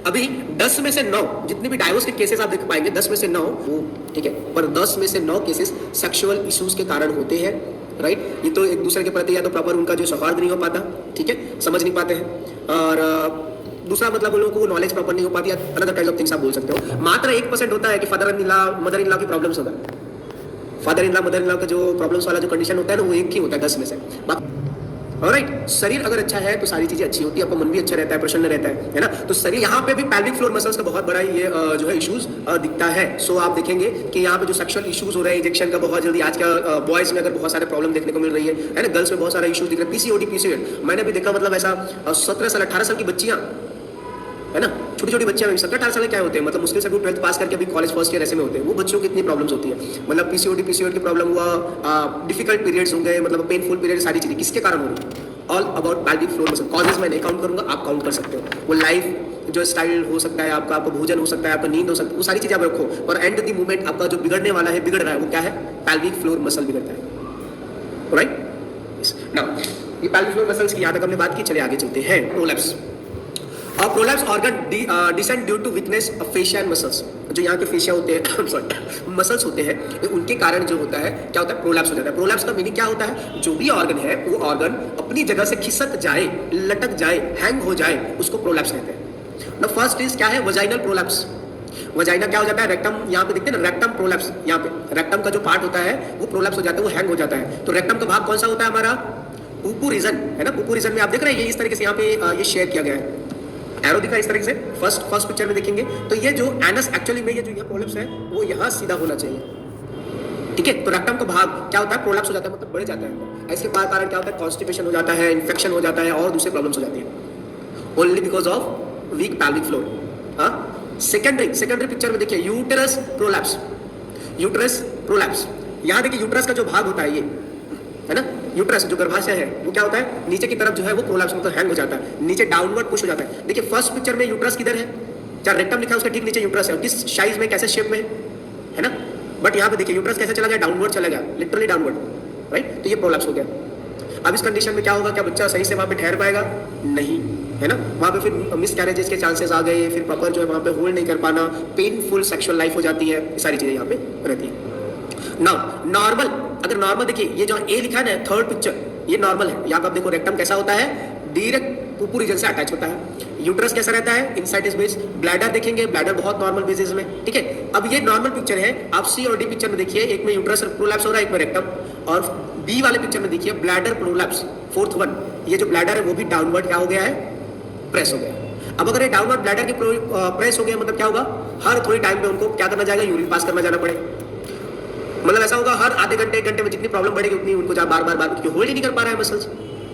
S1: अभी 10 में से 9 जितने भी डाइवोर्स के केसेस आप देख पाएंगे, 10 में से 9 वो ठीक है, पर 10 में से 9 केसेस सेक्सुअल इश्यूज के कारण होते हैं, राइट? ये तो एक दूसरे के प्रति या तो प्रॉपर उनका जो सौहार्द नहीं हो पाता, ठीक है, समझ नहीं पाते हैं, और दूसरा मतलब उन लोगों को नॉलेज प्रॉपर नहीं हो पाती, अलग काइंड ऑफ थिंग्स आप बोल सकते हो। मात्र 1% होता है कि father in law, mother in law की प्रॉब्लम्स होता है। Father in law, mother in law का जो प्रॉब्लम्स वाला जो कंडीशन होता है ना, वो एक ही होता है 10 में से। ऑलराइट, शरीर अगर अच्छा है तो सारी चीजें अच्छी होती है, आपका मन भी अच्छा रहता है, प्रसन्न रहता है ना? तो शरीर यहाँ पे भी पेल्विक फ्लोर मसल्स का बहुत बड़ा ये जो है इश्यूज दिखता है। सो आप देखेंगे कि यहाँ पे जो सेक्सुअल इश्यूज हो रहे हैं, इंजेक्शन का बहुत जल्दी आज का बॉयज में अगर बहुत सारे प्रॉब्लम देखने को मिल रही है ना? गर्ल्स में बहुत सारे इश्यूज दिख रहे हैं, पीसीओडी। मैंने भी देखा, मतलब ऐसा 17 साल 18 साल की बच्चियां, है ना, छोटी छोटी बच्चियां, 17-18 साल क्या होते हैं, मतलब मुश्किल से 12th पास करके अभी कॉलेज फर्स्ट ईयर ऐसे में होते हैं, वो बच्चों की इतनी प्रॉब्लम्स होती है, मतलब पीसीओडी की प्रॉब्लम हुआ, डिफिकल्ट पीरियड्स हो गए, मतलब पेनफुल पीरियड, सारी चीजें किसके कारण हो रही है? All about pelvic floor muscle. Causes मैं नहीं काउंट करूंगा, आप काउंट कर सकते हो। वो लाइफ जो स्टाइल हो सकता है आपका, आपका भोजन हो सकता है, आपका नींद हो सकता है, वो सारी चीजें आप रखो, और एंड द मोमेंट आपका जो बिगड़ने वाला है, बिगड़ रहा है, वो क्या है? पेल्विक फ्लोर मसल बिगड़ता है, राइट? नाउ ये पेल्विक फ्लोर मसल्स की यहाँ तक हमने बात की, चले आगे चलते हैं। प्रोलैप्स। और prolapse organ descend due to weakness of fascia and muscles. जो यहाँ के फेशिया होते हैं, सॉरी, मसल्स होते हैं, उनके कारण जो होता है क्या होता है? प्रोलैप्स हो जाता है। प्रोलैप्स का मीनिंग क्या होता है? जो भी ऑर्गन है वो ऑर्गन अपनी जगह से खिसक जाए, लटक जाए, हैंग हो जाए, उसको प्रोलैप्स कहते हैं। ना फर्स्ट इज क्या है? Vaginal prolapse. वजाइना क्या हो जाता है? रेक्टम, यहाँ पे देखते हैं ना, रेक्टम प्रोलैप्स, यहाँ पे रेक्टम का जो पार्ट होता है वो प्रोलैप्स हो जाता है, वो हैंग हो जाता है। तो रेक्टम का भाग कौन सा होता है हमारा? पुपू रीजन, है ना? पुपू रीजन में आप देख रहे हैं ये इस तरीके से यहाँ पे ये शेयर किया गया है, एरो दिखा इस तरीके से, फर्स्ट पिक्चर में देखेंगे तो ये जो एनस एक्चुअली में ये जो यहाँ प्रोलैप्स है वो यहाँ सीधा होना चाहिए, ठीक है? तो रेक्टम का भाग क्या होता है? प्रोलैप्स हो जाता है, मतलब बढ़ जाता है। इसके कारण क्या होता है? कॉन्स्टिपेशन हो जाता है, इन्फेक्शन हो जाता है, और दूसरे प्रॉब्लम्स हो जाती है, only because of weak pelvic floor. हाँ, सेकेंडरी पिक्चर में देखिए यूटेरस प्रोलैप्स। यूटेरस प्रोलैप्स, यहाँ देखिए यूटेरस का जो भाग होता है ये, है ना, यूट्रस जो गर्भाशय है वो क्या होता है? नीचे की तरफ जो है वो प्रोलैप्स मतलब हैंग हो जाता है, नीचे डाउनवर्ड पुश हो जाता है। देखिए फर्स्ट पिक्चर में यूट्रस किधर है? जहाँ रेक्टम लिखा है उसका ठीक नीचे यूट्रस है, किस साइज में, कैसे शेप में, है ना? बट यहाँ पे देखिए यूट्रस कैसे चला गया? डाउनवर्ड चला गया, लिटरली डाउनवर्ड, राइट? तो ये प्रोलैप्स हो गया। अब इस कंडीशन में क्या होगा? क्या बच्चा सही से वहाँ पे ठहर पाएगा? नहीं, है ना? वहाँ पे फिर मिस कैरेजेस के चांसेस आ गए, फिर प्रॉपर जो है वहाँ पे होल्ड नहीं कर पाना, पेनफुल सेक्सुअल लाइफ हो जाती है, ये सारी चीजें यहाँ पे रहती है। नाउ नॉर्मल, अगर नॉर्मल देखिए ये जो ए लिखा है ना, थर्ड पिक्चर, ये नॉर्मल है। यहाँ पे आप देखो रेक्टम कैसा होता है? डायरेक्ट पुपू रीजन से अटैच होता है। यूट्रस कैसा रहता है? Inside space. ब्लैडर देखेंगे, ब्लैडर बहुत नॉर्मल बेसिस में, ठीक है? अब ये नॉर्मल पिक्चर है, आप सी और डी पिक्चर में देखिए, एक में यूट्रस प्रोलैप्स हो रहा है, एक में रेक्टम, और बी वाले पिक्चर में देखिए ब्लैडर प्रोलैप्स, फोर्थ वन, ये जो ब्लैडर है वो भी डाउनवर्ड क्या हो गया है? प्रेस हो गया। अब अगर ये डाउनवर्ड ब्लैडर की प्रेस हो गया, मतलब क्या होगा? हर थोड़ी टाइम पे उनको क्या करना जाएगा? यूरिन पास करना जाना पड़े, मतलब ऐसा होगा हर आधे घंटे 1 घंटे में जितनी प्रॉब्लम बढ़ेगी उतनी उनको बार बार क्योंकि होल्ड ही नहीं कर पा रहा है मसल्स,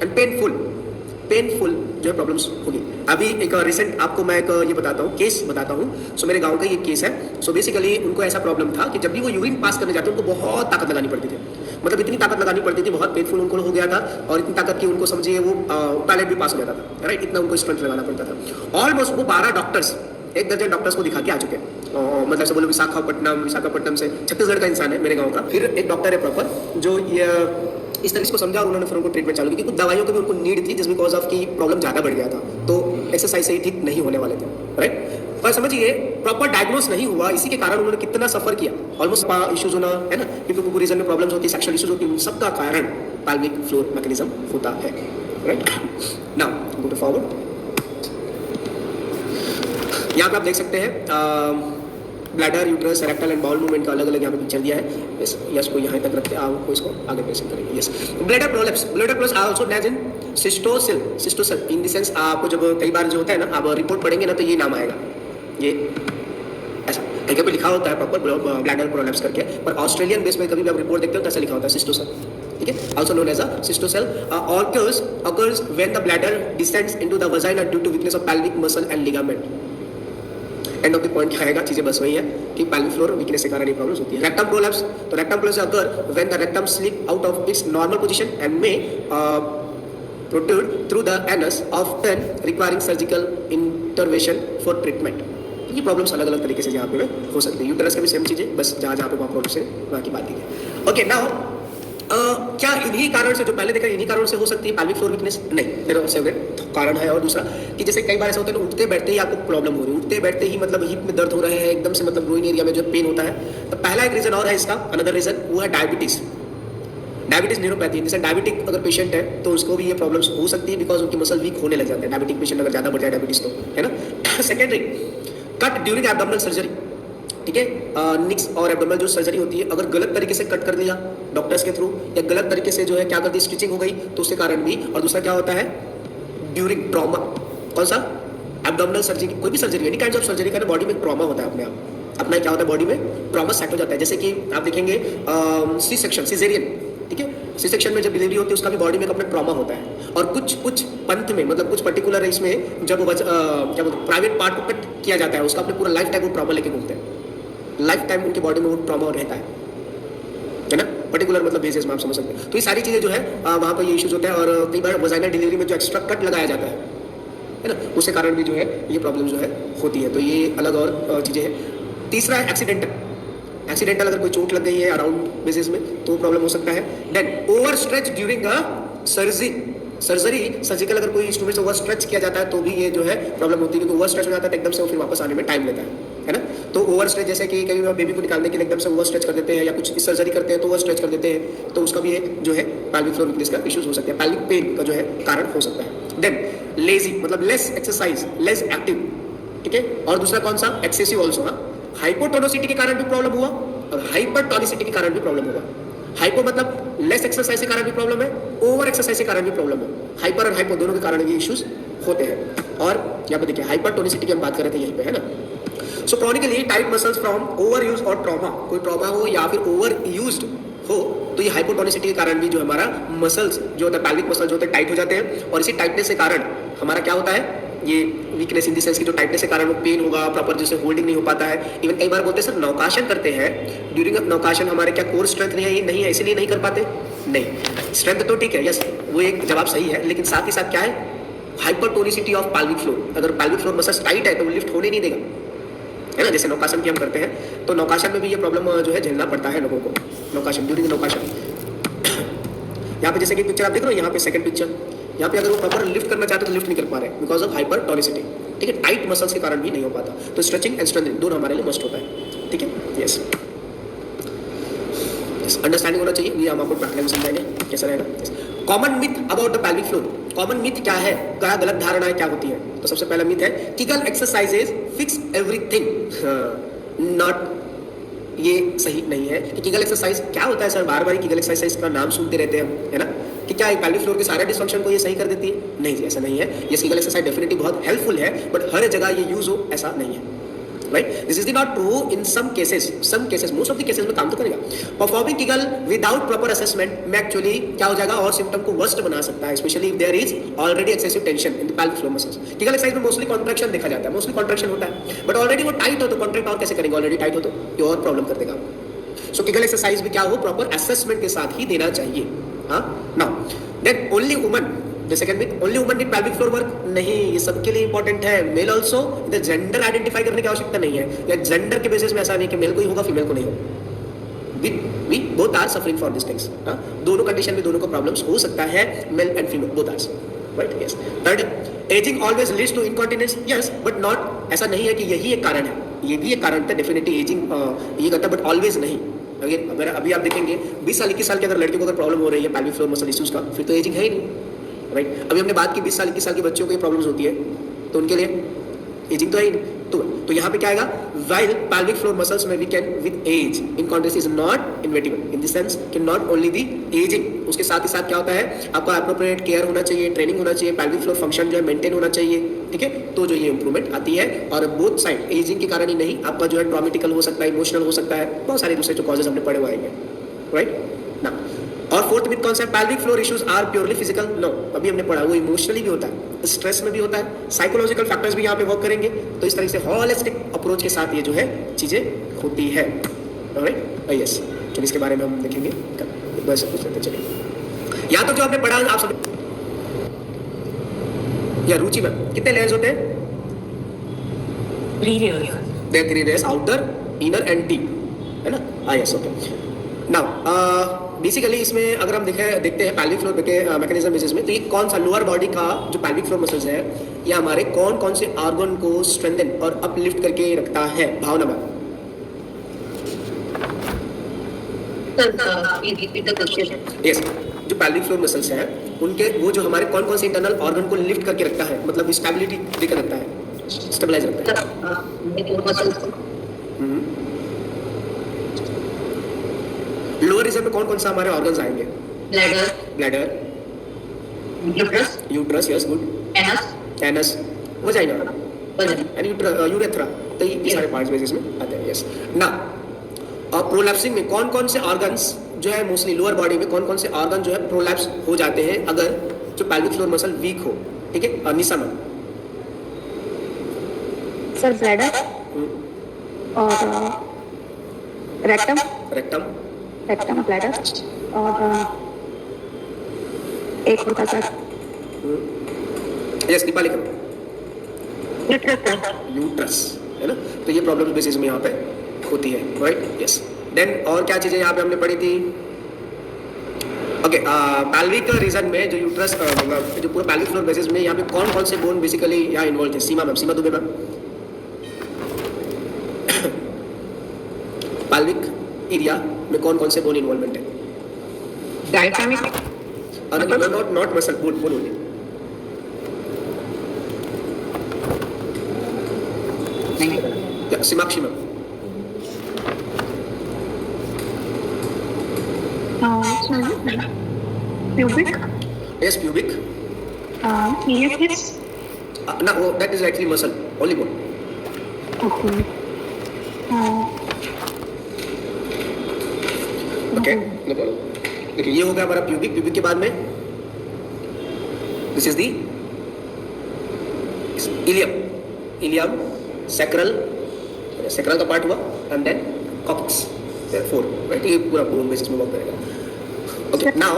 S1: एंड पेनफुल जो है प्रॉब्लम्स होगी। अभी एक रिसेंट आपको मैं एक ये बताता हूँ, केस बताता हूँ। सो मेरे गांव का ये केस है। सो बेसिकली उनको ऐसा प्रॉब्लम था कि जब भी वो यूरिन पास करने जाते उनको बहुत ताकत लगानी पड़ती थी। मतलब इतनी ताकत लगानी पड़ती थी, बहुत पेनफुल उनको हो गया था, और इतनी ताकत की उनको समझिए वो पायलट भी पास हो जाता था, राइट, इतना उनको स्ट्रेंथ लगाना पड़ता था। ऑलमोस्ट वो 12 डॉक्टर्स, 1 दर्जन डॉक्टर्स को दिखा के आ चुके हैं, मतलब से बोलो विशाखापट्टनम से, छत्तीसगढ़ का इंसान है, मेरे गाँव का। फिर एक डॉक्टर है प्रॉपर जो ये इस तरह इसको समझा और उन्होंने फिर उनको ट्रीटमेंट चालू की, कुछ दवाइयों की भी उनको नीड थी, जिस बिकॉज ऑफ की प्रॉब्लम ज़्यादा बढ़ गया था, तो एक्सरसाइज से ही ठीक नहीं होने वाले थे, राइट। पर समझिए प्रॉपर डायग्नोस नहीं हुआ, इसी के कारण उन्होंने कितना सफर किया, ऑलमोस्ट इश्यूज होना है ना, क्योंकि रीजन में प्रॉब्लम्स होती है, सेक्सुअल इश्यूज होती है, उन सबका कारण pelvic floor मैकेनिज्म होता है, right. Now go to forward. यहाँ पे आप देख सकते हैं bladder, uterus, rectal and bowel movement का अलग अलग यहाँ पे पिक्चर दिया है। यस को यहाँ तक रखते हैं, आपको इसको आगे प्रेजेंट करेंगे। Yes, bladder prolapse also known as cystocele in the sense, आपको जब कई बार जो होता है ना, आप रिपोर्ट पढ़ेंगे ना तो ये नाम आएगा, ये ऐसा कहीं पे लिखा होता है प्रॉपर ब्लैडर प्रोलेप्स करके, पर ऑस्ट्रेलियन बेस में कभी भी आप रिपोर्ट देखते हो तो ऐसा लिखा होता है सिस्टोसेल, ठीक है, also known as a cystocele. occurs when the bladder descends into the vagina due to weakness of pelvic muscle and ligament। End of the point क्या आएगा, चीजें बस वही है कि pelvic floor वीकनेस के कारण ये प्रॉब्लम्स होती है। रेक्टम प्रोलैप्स, तो रेक्टम प्रोलैप्स अगर when the rectum slip out of its normal position and may protrude through the anus, often requiring surgical intervention for treatment। ये प्रॉब्लम्स अलग अलग तरीके से यहाँ पे हो सकती है। यूटरस का भी सेम चीज़ है, बस जहाँ जहाँ पे वहाँ प्रॉब्लम से वहाँ की बात की है। ओके, नाउ क्या इन्हीं कारण से, जो पहले देखा इन्हीं कारण से हो सकती है pelvic floor वीकनेस? नहीं, मेरा फेवरेट कारण है। और दूसरा कि जैसे कई बार ऐसा होता है ना, उठते बैठते ही आपको प्रॉब्लम हो रही है, उठते बैठते ही मतलब हिप में दर्द हो रहे हैं एकदम से, मतलब ग्रोइन एरिया में जो पेन होता है, तो पहला एक रीजन और है इसका, अनदर रीजन वो है डायबिटीज न्यूरोपैथी। जैसे डायबिटिक अगर पेशेंट है तो उसको भी ये प्रॉब्लम्स हो सकती है, बिकॉज उनकी मसल वीक होने लग जाते हैं, डायबिटिक पेशेंट अगर ज़्यादा बढ़ जाए डायबिटीज तो, है ना। Secondary, cut during abdominal surgery, ठीक है, निक्स और एब्डोमिनल जो सर्जरी होती है, अगर गलत तरीके से कट कर दिया डॉक्टर्स के थ्रू, या गलत तरीके से जो है क्या कर दी, स्टिचिंग हो गई, तो उसके कारण भी। और दूसरा क्या होता है, ड्यूरिंग ट्रॉमा, कौन सा, एब्डोमिनल सर्जरी, कोई भी surgery, any kind of surgery का बॉडी में ट्रॉमा होता है अपने आप, अपना क्या होता है बॉडी में ट्रॉमा सेट हो जाता है। जैसे कि आप देखेंगे सी सेक्शन, सिजेरियन, ठीक है, सी सेक्शन में जब डिलीवरी होती है उसका भी बॉडी में अपना ट्रॉमा होता है। और कुछ पंथ में, मतलब कुछ पर्टिकुलर इसमें जब क्या बोलते प्राइवेट पार्ट को कट किया जाता है, उसका अपने पूरा लाइफ टाइम वो ट्रॉमा लेके घूमते हैं, लाइफ टाइम उनकी बॉडी में वो ट्रॉमा रहता है ना, पर्टिकुलर मतलब बेसिस में आप समझ सकते हैं। तो ये सारी चीज़ें जो है वहाँ पर ये इश्यूज होते हैं। और कई बार वजाइनल डिलीवरी में जो एक्स्ट्रा कट लगाया जाता है ना, उसके कारण भी जो है ये प्रॉब्लम जो है होती है। तो ये अलग और चीज़ें हैं। तीसरा है एक्सीडेंटल अगर कोई चोट लग गई है अराउंड बेसिस में तो प्रॉब्लम हो सकता है। Then over stretch during a surgical अगर कोई इंस्ट्रूमेंट से ओवर स्ट्रेच किया जाता है तो भी ये जो है प्रॉब्लम होती है, क्योंकि ओवर स्ट्रेच हो जाता है तो एकदम से वो फिर वापस आने में टाइम लेता है ना। तो ओवर स्ट्रेच जैसे कि कई बार बेबी को निकालने के लिए एकदम से ओवर स्ट्रेच कर देते हैं, या कुछ सर्जरी करते हैं तो ओवर स्ट्रेच कर देते हैं, तो उसका भी एक जो है pelvic floor वीकनेस का इश्यूज हो सकते हैं, pelvic पेन का जो है कारण हो सकता है। देन लेजी, मतलब लेस एक्सरसाइज, लेस एक्टिव, ठीक है। और दूसरा कौन सा, एक्सेसिव ऑल्सो, हाइपोटोनिसिटी के कारण भी प्रॉब्लम हुआ और हाइपरटोनिसिटी के कारण भी प्रॉब्लम होगा। हाइपो मतलब लेस एक्सरसाइज के कारण भी प्रॉब्लम है, ओवर एक्सरसाइज के कारण भी प्रॉब्लम है, हाइपर और हाइपो दोनों के कारण ये इश्यूज होते हैं। और यहाँ पे देखिए हाइपरटोनिसिटी की हम बात कर रहे थे यहीं पे, है ना। So chronically tight muscles from overuse और ट्रॉमा, कोई ट्रॉमा हो या फिर ओवर यूज्ड हो, तो ये हाइपोटोनिसिटी के कारण भी जो हमारा मसल्स जो होता है, pelvic मसल जो होते हैं टाइट हो जाते हैं। और इसी टाइटनेस के कारण हमारा क्या होता है, ये वीकनेस इन द सेंस की जो टाइटनेस के कारण वो पेन होगा, प्रॉपर जैसे होल्डिंग नहीं हो पाता है। इवन कई बार बोलते हैं सर नौकाशन करते हैं, ड्यूरिंग नौकाशन हमारे क्या कोर स्ट्रेंथ नहीं है इसीलिए नहीं कर पाते? नहीं, स्ट्रेंथ तो ठीक है, यस वो एक जवाब सही है, लेकिन साथ ही साथ क्या है, हाइपरटोनिसिटी ऑफ pelvic floor। अगर pelvic floor मसल टाइट है तो वो लिफ्ट होने नहीं देगा, है ना। जैसे नौकासन की हम करते हैं तो नौकाशन में भी ये प्रॉब्लम जो है झेलना पड़ता है लोगों को, नौकाशन, ड्यूरिंग नौकाशन। यहाँ पे जैसे कि पिक्चर आप देख रहे हो, यहाँ पे सेकंड पिक्चर, यहाँ पे अगर वो प्रॉपर लिफ्ट करना चाहते तो लिफ्ट नहीं कर पा रहे बिकॉज ऑफ हाइपरटोनिसिटी, ठीक है, टाइट मसल्स के कारण भी नहीं हो पाता। तो स्ट्रेचिंग एंड स्ट्रेंथनिंग दोनों हमारे लिए मस्ट होता है, ठीक है। यस, अंडरस्टैंडिंग होना चाहिए, ये हम आपको प्रैक्टिकल में समझाएंगे कैसा रहेगा। Common myth about the pelvic floor, common myth क्या है, क्या गलत धारणाएं क्या होती है? तो सबसे पहला मिथ है Kegel exercises fix everything, not, ये सही नहीं है। कि कीगल एक्सरसाइज क्या होता है सर, बार बार कीगल एक्सरसाइज का नाम सुनते रहते हैं, है ना, कि क्या pelvic floor के सारे डिस्फंक्शन को ये सही कर देती है? नहीं जी, ऐसा नहीं है। ये कीगल एक्सरसाइज डेफिनेटली बहुत हेल्पफुल है, बट हर जगह ये यूज हो ऐसा नहीं है, right. This is not true in some cases, most of the cases में काम तो करेगा। Performing Kegel without proper assessment में एक्चुअली क्या हो जाएगा, और सिम्टम को वर्स्ट बना सकता है, specially if there is already excessive tension in the pelvic floor muscles। Kegel exercise में मोस्टली कॉन्ट्रैक्शन देखा जाता है, मोस्टली कॉन्ट्रैक्शन होता है, बट ऑलरेडी वो टाइट हो तो कॉन्ट्रैक्ट और कैसे करेंगे, ऑलरेडी टाइट हो तो ये और प्रॉब्लम कर देगा। सो किगल एक्सरसाइज भी क्या हो, प्रॉपर असेसमेंट के साथ ही देना चाहिए। हाँ, now then only woman, the second with only woman need pelvic floor work, नहीं, ये सबके लिए इंपॉर्टेंट है। मेल ऑल्सो, इधर जेंडर आइडेंटिफाई करने की आवश्यकता नहीं है, या जेंडर के बेसिस में ऐसा नहीं कि मेल को ही होगा फीमेल को नहीं होगा। we both are suffering for these things, दोनों कंडीशन में दोनों को प्रॉब्लम्स हो सकता है, male and female both are, right, yes. Third, aging always leads to incontinence, yes, but not, ऐसा नहीं है कि यही एक कारण है, ये भी एक कारण है डेफिनेटली, एजिंग ये करता है, बट ऑलवेज नहीं। अगर अभी आप देखेंगे 20 साल 21 साल की अगर लड़कियों को अगर प्रॉब्लम हो रही है पेल्विक फ्लोर मसल इश्यूज का, फिर तो एजिंग है ही नहीं, राइट। अभी हमने बात की 20 साल 21 साल के बच्चों को ये प्रॉब्लम्स होती है, तो उनके लिए एजिंग तो है ही नहीं। तो यहाँ पे क्या आएगा, while pelvic floor muscles may weaken with age, incontinence is not inevitable in the sense कि not only the aging, उसके साथ ही साथ क्या होता है, आपका appropriate care होना चाहिए, ट्रेनिंग होना चाहिए, pelvic floor function जो है मेंटेन होना चाहिए, ठीक है, तो जो ये इंप्रूवमेंट आती है। और बोथ साइड एजिंग के कारण ही नहीं, आपका जो है ट्रॉमेटिकल हो सकता है, इमोशनल हो सकता है, बहुत सारे दूसरे जो कॉजेज हमने पढ़े हुए आएंगे, राइट ना। और fourth with concept, pelvic floor issues are purely physical, no, अभी हमने पढ़ा वो इमोशनली भी होता है, स्ट्रेस में भी होता है, साइकोलॉजिकल फैक्टर्स भी यहाँ पे वर्क करेंगे, तो इस तरह से होलिस्टिक अप्रोच के साथ ये जो है चीजें होती है, राइट, यस। चलिए इसके बारे में हम देखेंगे, बस कुछ लेते चलिए। या तो जो आपने पढ़ा आप सब, या रुचि में कितने लेयर्स होते हैं,
S2: 3 layers.
S1: there are 3 layers, outer, inner and deep, है ना, यस, ओके। नाउ बेसिकली इसमें अगर हम देखते हैं पेल्विक फ्लोर के मैकेनिज्म बेसिस में, तो ये कौन सा लोअर बॉडी का जो पेल्विक फ्लोर मसल्स है, ये हमारे कौन कौन से ऑर्गन को स्ट्रेंथन और अपलिफ्ट करके रखता है, भावना में। यस, जो पेल्विक फ्लोर मसल्स हैं उनके वो जो हमारे कौन कौन से इंटरनल ऑर्गन को लिफ्ट करके रखता है, मतलब स्टेबिलिटी देकर रखता है, स्टेबलाइज रखता है। लोअर रीजन में कौन कौन सा हमारे ऑर्गन्स आएंगे, bladder, uterus, yes, good, anus, vagina and urethra, तो ये सारे पार्ट्स बेसिस में आते हैं, यस ना। और प्रोलैप्सिंग में कौन कौन से ऑर्गन्स जो है, मोस्टली लोअर बॉडी में कौन कौन से ऑर्गन जो है प्रोलैप्स हो जाते हैं अगर जो पेल्विक फ्लोर मसल वीक हो, ठीक है। और निशा में
S2: सर ब्लैडर और रेक्टम ब्लैडर और एक होता सर,
S1: यस, दीपाली का यूट्रस, है ना। तो ये प्रॉब्लम बेसिस में यहाँ पे होती है, राइट, यस। देन और क्या चीजें यहाँ पे हमने पढ़ी थी, ओके, पेल्विक रीजन में जो यूट्रस जो पूरा पेल्विक फ्लोर बेसिस में यहाँ पे कौन कौन से बोन बेसिकली यहाँ इन्वॉल्व थे, Seema Dubey ma'am, pelvic area में कौन कौन से बोन इन्वॉल्वमेंट है,
S2: diaphragmic,
S1: not muscle, bone only, Simakshi ma'am,
S2: pubic,
S1: yes, pubic,
S2: iliacus,
S1: no, that is actually muscle, only bone,
S2: okay,
S1: okay, no problem। देखिए ये हो गया हमारा प्यूबिक के बाद में this is the ilium, sacral का पार्ट हुआ, एंड देन कॉक्स, 4, राइट, ये पूरा बोन बेसिस में वर्क करेगा, ओके। नाउ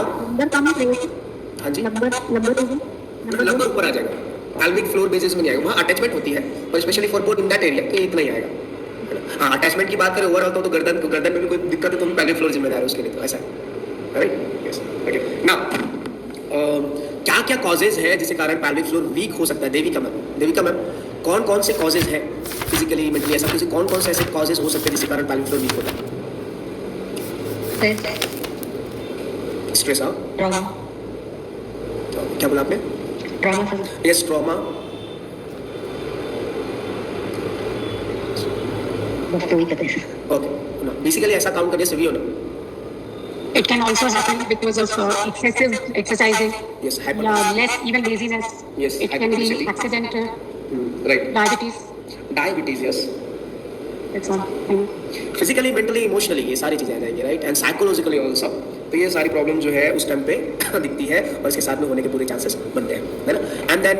S1: हाँ जी, नंबर ऊपर आ जाएगा, पेल्विक फ्लोर बेसिस में नहीं आएगा, वहाँ अटैचमेंट होती है, और specially for bone in that area तो इतना ही आएगा। हाँ, अटैचमेंट की बात करें ओवरऑल तो गर्दन में भी कोई दिक्कत है तो पेल्विक फ्लोर जिम्मेदार है उसके लिए, तो ऐसा है, राइट, यस, ओके। नाउ क्या क्या कॉजेज है जिसके कारण पेल्विक फ्लोर वीक हो सकता है, देविका मैम कौन कौन से कॉजेज है फिजिकली मेंटली, ऐसा किसी कौन कौन से ऐसे कॉजेज हो सकते हैं जिसके कारण पेल्विक फ्लोर वीक होता है, स्ट्रेस, क्या बोला आपने, यस, ट्रॉमा, ओके, बेसिकली ऐसा काउंट करिए सभी होना।
S2: It can also happen because of excessive exercising.
S1: Yes,
S2: less, even laziness.
S1: Yes,
S2: it can be accidental.
S1: Right.
S2: Diabetes,
S1: yes.
S2: That's all.
S1: Physically, mentally, emotionally ये सारी चीजें आ जाएंगी, right? And psychologically also. तो ये सारी प्रॉब्लम जो है उस टाइम पे दिखती है और इसके साथ में होने के पूरे चांसेस बनते हैं, है ना। एंड देन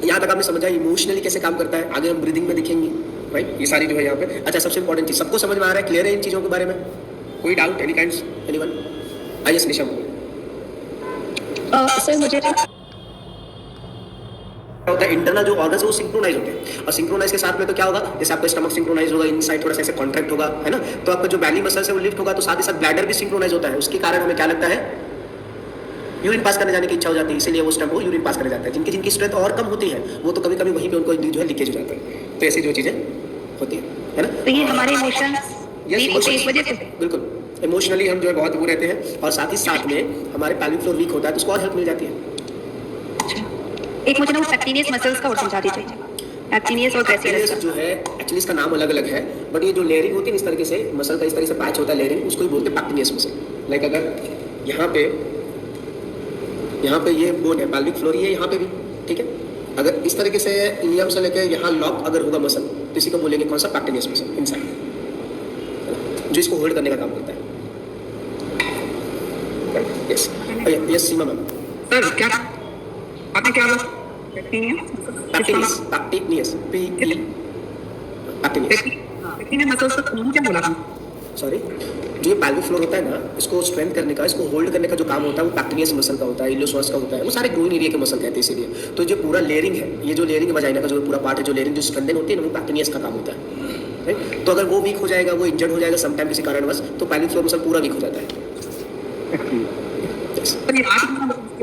S1: यहाँ तक आपने समझा इमोशनली कैसे काम करता है, आगे हम ब्रीदिंग में दिखेंगे, राइट। ये सारी जो है यहाँ पे, अच्छा सबसे इंपॉर्टेंट चीज सबको समझ में आ रहा है, क्लियर है इन चीजों के बारे में, कोई doubt any kind anyone? Yes Nisha.
S2: Sir मुझे
S1: होता है इंटरनल जो ऑर्गन्स है वो सिंक्रोनाइज होते हैं, और सिंक्रोनाइज के साथ में तो क्या होगा, जैसे आपका स्टमक सिंक्रोनाइज होगा, इनसाइड थोड़ा सा ऐसे कॉन्ट्रैक्ट होगा, है ना, तो आपका जो बैली मसल्स है वो लिफ्ट होगा, तो साथ ही साथ ब्लैडर भी सिंक्रोनाइज होता है। उसके कारण हमें क्या लगता है, यूरिन पास करने जाने की इच्छा हो जाती है, इसीलिए वो स्टमक वो यूरिन पास करने जाता है। जिनकी जिनकी स्ट्रेंथ और कम होती है वो तो कभी कभी वहीं पे उनको जो है लीकेज हो जाता है। तो ऐसी जो चीज़ें होती है ना।
S2: तो ये हमारे इमोशंस वीक होते हैं इस वजह से।
S1: बिल्कुल, इमोशनली हम जो है बहुत वो रहते हैं, और साथ ही साथ में हमारे पैल्विक फ्लोर वीक होता है तो उसको और हेल्प मिल जाती है।
S2: एक मुझे ना वो पैक्टिनियस मसल्स का और समझा दीजिए। पैक्टिनियस और ग्रेसियस
S1: जो है एक्चुअली इसका नाम अलग अलग है, बट ये जो लेयरिंग होती है इस तरीके से मसल का इस तरीके से पैच होता है लेयरिंग, उसको ही बोलते हैं पैक्टिनियस मसल। लाइक अगर यहाँ पे ये बोन है, पैल्विक फ्लोर ये यहाँ पे भी, ठीक है। अगर इस तरीके से इलियम से लेकर यहाँ लॉक अगर होगा मसल तो इसी को बोलेंगे कौन सा, पैक्टिनियस मसल इनसाइड, जो इसको होल्ड करने का काम करता है। यस यस सीमा मैम।
S2: सर क्या आपने क्या बोला?
S1: पैक्टिनियस पैक्टिनियस
S2: पैक्टिनियस मसल्स को क्या बोला था?
S1: सॉरी, जो ये पैल्विक फ्लोर होता है ना, इसको स्ट्रेंथ करने का, इसको होल्ड करने का जो काम होता है वो पैक्टिनियस मसल का होता है, इलियोसास का होता है, वो सारे ग्रोइन एरिया के मसल कहते हैं इसीलिए। तो जो पूरा लेयरिंग है, ये जो लेयरिंग वजाइना का जो पूरा पार्ट है, जो लेयरिंग जो स्ट्रेंथन होती है ना, वो पैक्टिनियस का काम होता है, राइट। तो अगर वो वीक हो जाएगा, वो इंजर्ड हो जाएगा समटाइम किसी कारणवश, तो पैल्विक फ्लोर मसल पूरा वीक हो जाता है।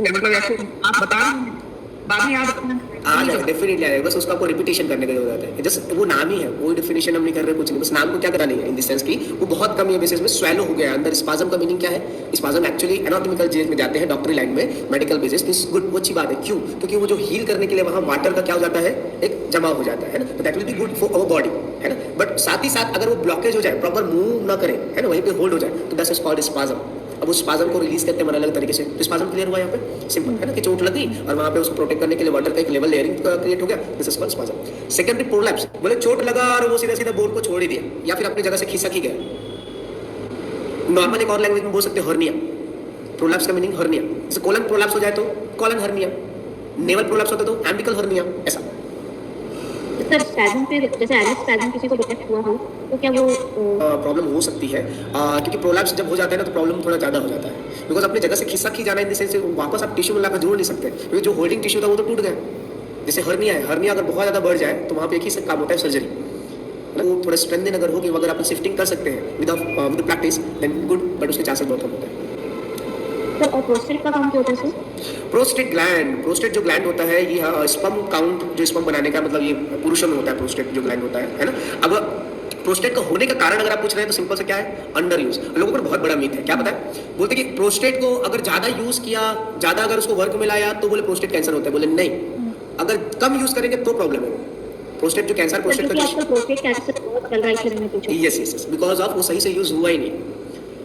S2: मतलब ऐसे आप बता रहे हैं बाद में याद रखना
S1: आ जाएगा, डेफिनेटली आएगा, बस उसका आपको रिपीटेशन करने की जरूरत है। जस्ट वो नाम ही है, कोई डेफिनेशन हम नहीं कर रहे, कुछ नहीं, बस नाम को क्या करानी है इन द सेंस की वो बहुत कम ये बेसिस में स्वेलो हो गया है अंदर। स्पाज्म का मीनिंग क्या है? स्पाज्म एक्चुअली एनाटॉमिकल जेज में जाते हैं डॉक्टरी लाइन में, मेडिकल बेसिस दिस गुड, वो अच्छी बात है। क्यों? क्योंकि वो जो हील करने के लिए वहाँ वाटर का क्या हो जाता है, एक जमा हो जाता है ना, तो that will be good for our body, है ना। बट साथ ही साथ अगर वो ब्लॉकेज हो जाए, प्रॉपर मूव ना करे, है ना, वहीं पे होल्ड हो जाए, तो दैट्स इज कॉल्ड स्पाज्म। अब उस स्पाज्म को रिलीज करते हैं अलग तरीके से, तो स्पाज्म क्लियर हुआ यहाँ पे, सिंपल है ना, कि चोट लग गई और वहाँ पे उसको प्रोटेक्ट करने के लिए वाटर का एक लेवल लेयरिंग क्रिएट हो गया, this is called spasm. Secondary prolapse, बोले चोट लगा और वो सीधा सीधा बोन को छोड़ ही दिया, या फिर अपनी जगह से खिसक ही गया। नॉर्मल एक और लैंग्वेज में बोल सकते हैं हर्निया। प्रोलैप्स का मीनिंग हर्निया, जैसे कोलन प्रोलैप्स हो जाए तो कॉलन हर्निया, नेवल प्रोलैप्स होता है तो एम्बिकल हर्निया, ऐसा।
S2: सर स्पैज्म पे जैसे एलिस स्पैज्म किसी को डिटेक्ट हुआ हो तो क्या वो
S1: प्रॉब्लम हो सकती है, क्योंकि प्रोलैप्स जब हो जाता है ना तो प्रॉब्लम थोड़ा ज़्यादा हो जाता है, बिकॉज अपनी जगह से खिसक ही जाना, इन द सेंस वापस आप टिश्यू मिलाकर जोड़ नहीं सकते, क्योंकि जो होल्डिंग टिश्यू था वो तो टूट गया। जैसे हर्निया है, हर्निया अगर बहुत ज़्यादा बढ़ जाए तो वहाँ पे एक ही काम होता है, सर्जरी। वो थोड़ा स्ट्रेंथन अगर होगी, अगर आप शिफ्टिंग कर सकते हैं with practice then good, but उसके चांसेस बहुत कम होते हैं।
S2: सर और प्रोस्टेट का काम क्या होता है सर?
S1: प्रोस्टेट ग्लैंड, प्रोस्टेट जो ग्लैंड होता है ये स्पर्म काउंट, जो स्पर्म बनाने का मतलब ये पुरुषों में होता है, प्रोस्टेट जो ग्लैंड होता है ना। अब प्रोस्टेट का होने का कारण अगर आप पूछ रहे हैं तो सिंपल से क्या है, अंडर यूज। लोगों पर बहुत बड़ा मिथ है, क्या पता है, बोलते कि प्रोस्टेट को अगर ज्यादा यूज किया, ज्यादा अगर उसको वर्क में लाया तो बोले प्रोस्टेट कैंसर होता है। बोले नहीं, अगर कम यूज करेंगे तो प्रॉब्लम है। प्रोस्टेट जो कैंसर, प्रोस्टेट का
S2: आजकल प्रोस्टेट कैंसर बहुत चल रहा है, इसलिए मैंने पूछा।
S1: यस यस, बिकॉज ऑफ वो सही से यूज हुआ ही नहीं।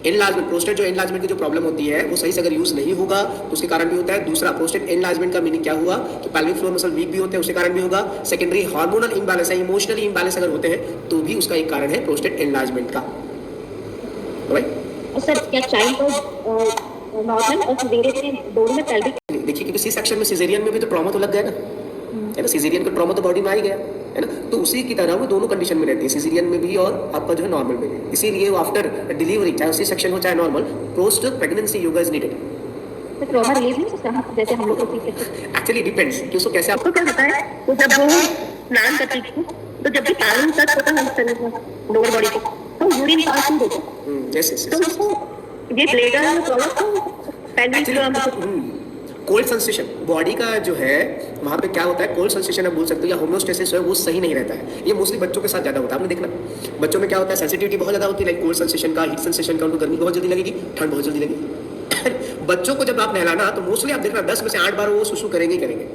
S1: एनलार्जमेंट, प्रोस्टेट जो एनलार्जमेंट की जो प्रॉब्लम होती है वो सही से अगर यूज नहीं होगा तो उसके कारण भी होता है। दूसरा, प्रोस्टेट एनलार्जमेंट का मीनिंग क्या हुआ कि पैल्विक फ्लोर मसल वीक भी होते हैं, उसके कारण भी होगा। सेकेंडरी हार्मोनल इंबैलेंस है, इमोशनली इंबैलेंस अगर होते हैं तो भी उसका एक कारण है प्रोस्टेट एनलार्जमेंट का, राइट।
S2: और सर क्या चाइल्ड को नॉर्मल और सिजेरियन में दोनों में पेल्विक,
S1: देखिए क्योंकि सी सेक्शन में सिजेरियन में भी तो ट्रॉमा तो लग गया ना, है ना, सिजेरियन का ट्रॉमा तो बॉडी में आ ही गया, है ना, तो उसी की तरह वो दोनों कंडीशन में रहती है, सिजेरियन में भी और आपका जो है नॉर्मल में भी। इसीलिए वो आफ्टर डिलीवरी, चाहे सी सेक्शन हो चाहे normal, post pregnancy yoga is needed.
S2: तो ट्रॉमा रिलीज नहीं सकता जैसे हम लोग को
S1: एक्चुअली डिपेंड्स कि उसको कैसे
S2: आपको क्या होता है, तो जब वो स्नान करती थी तो जब भी पानी टच होता है शरीर में, लोअर बॉडी को, तो यूरिन पास नहीं होता।
S1: यस यस,
S2: तो उसको ये ब्लेडर में प्रॉब्लम तो पेल्विक
S1: कोल्ड सेंसेशन बॉडी का जो है वहाँ पे क्या होता है, कोल्ड सेंसेशन आप बोल सकते हो, या होम्योस्टेसिस है वो सही नहीं रहता है। ये मोस्टली बच्चों के साथ ज़्यादा होता है, आपने देखना बच्चों में क्या होता है, सेंसिटिविटी बहुत ज़्यादा होती है, लाइक कोल्ड सेंसेशन का, हीट सेंसेशन का, उनको गर्मी बहुत जल्दी लगेगी, ठंड बहुत जल्दी लगेगी। बच्चों को जब आप नहलाना तो मोस्टली आप देखना 10 में से 8 बार वो सुसु करेंगे ही करेंगे।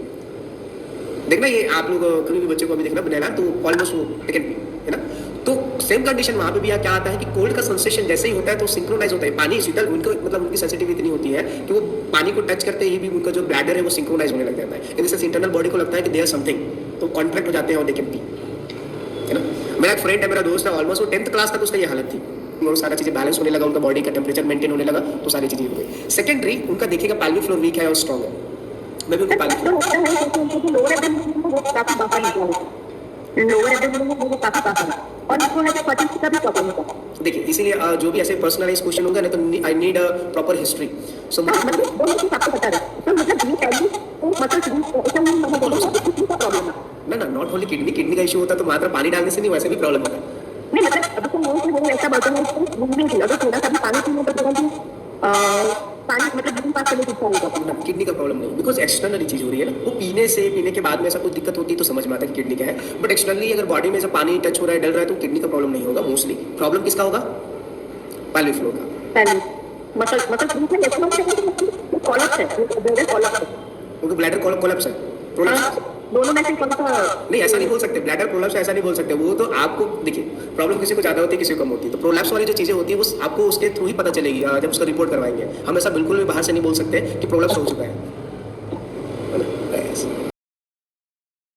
S1: देखना ये आप लोग कभी भी बच्चे को अभी देखना नहला तो ऑलमोस्ट वो सेकेंड, है ना। तो सेम कंडीशन वहाँ पे भी क्या आता है कि कोल्ड का सेंसेशन जैसे ही होता है तो सिंक्रोनाइज होता है, पानी शीतल, उनको मतलब उनकी सेंसिटिविटी इतनी होती है कि वो पानी को टच करते ही भी उनका जो ब्लैडर है वो सिंक्रोनाइज होने लग जाता है, इन सेंस इंटरनल बॉडी को लगता है कि देयर समथिंग, तो कॉन्ट्रैक्ट हो जाते हैं और दे कैन पी, है ना। मेरा एक फ्रेंड है, मेरा दोस्त है, ऑलमोस्ट वो 10th क्लास तक उसका ये हालत थी, और सारा चीज़ें बैलेंस होने लगा, उनका बॉडी का टेम्परेचर मेंटेन होने लगा, तो सारी चीज़ें हो गई। सेकेंडरी उनका देखिएगा पैल्विक फ्लोर वीक है और स्ट्रॉन्ग है, मैं भी उनका पैल्विक फ्लोर
S2: लोअर एब्डोमेन में वो काफी पास है और इसको है फर्टिलिटी का भी प्रॉब्लम होता है।
S1: देखिए इसीलिए जो भी ऐसे पर्सनलाइज क्वेश्चन होगा ना तो I need a proper history so
S2: हाँ, मतलब दोनों चीज आपको बता रहे हैं। तो मतलब ये पहली तो मसल ऐसा नहीं मैंने बोला किडनी का प्रॉब्लम है।
S1: ना नॉट ओनली किडनी का इशू होता तो मात्र पानी डालने से नहीं वैसे भी प्रॉब्लम होगा।
S2: नहीं मतलब अभी तो वो ऐसा बर्तन है उसको मूवमेंट किया अगर थोड़ा सा भी पानी पीने तो तुरंत पानी मतलब यूरिन पास करने की इच्छा नहीं करता।
S1: किडनी का प्रॉब्लम नहीं बिकॉज एक्सटर्नली चीज हो रही है ना, वो पीने के बाद में ऐसा कुछ दिक्कत होती है तो समझ में आता है कि किडनी का है, बट एक्सटर्नली अगर बॉडी में ऐसा पानी टच हो रहा है डल रहा है तो किडनी का प्रॉब्लम नहीं होगा। मोस्टली प्रॉब्लम किसका होगा? पाइलरी फ्लो का।
S2: पहले मतलब कॉलअप है ब्लैडर कॉलअप है
S1: क्योंकि ब्लैडर कोलैप्स है, प्रोलैप्स।
S2: दोनों में से कौन सा
S1: नहीं ऐसा नहीं बोल सकते, ब्लैडर प्रोलैप्स ऐसा नहीं बोल सकते, वो तो आपको देखिए प्रॉब्लम किसी को ज़्यादा होती है किसी को कम होती है, तो प्रोलैप्स वाली जो चीज़ें होती है वो आपको उसके थ्रू ही पता चलेगी जब उसका रिपोर्ट करवाएंगे। हम ऐसा बिल्कुल भी बाहर से नहीं बोल सकते कि प्रोलैप्स हो चुका है।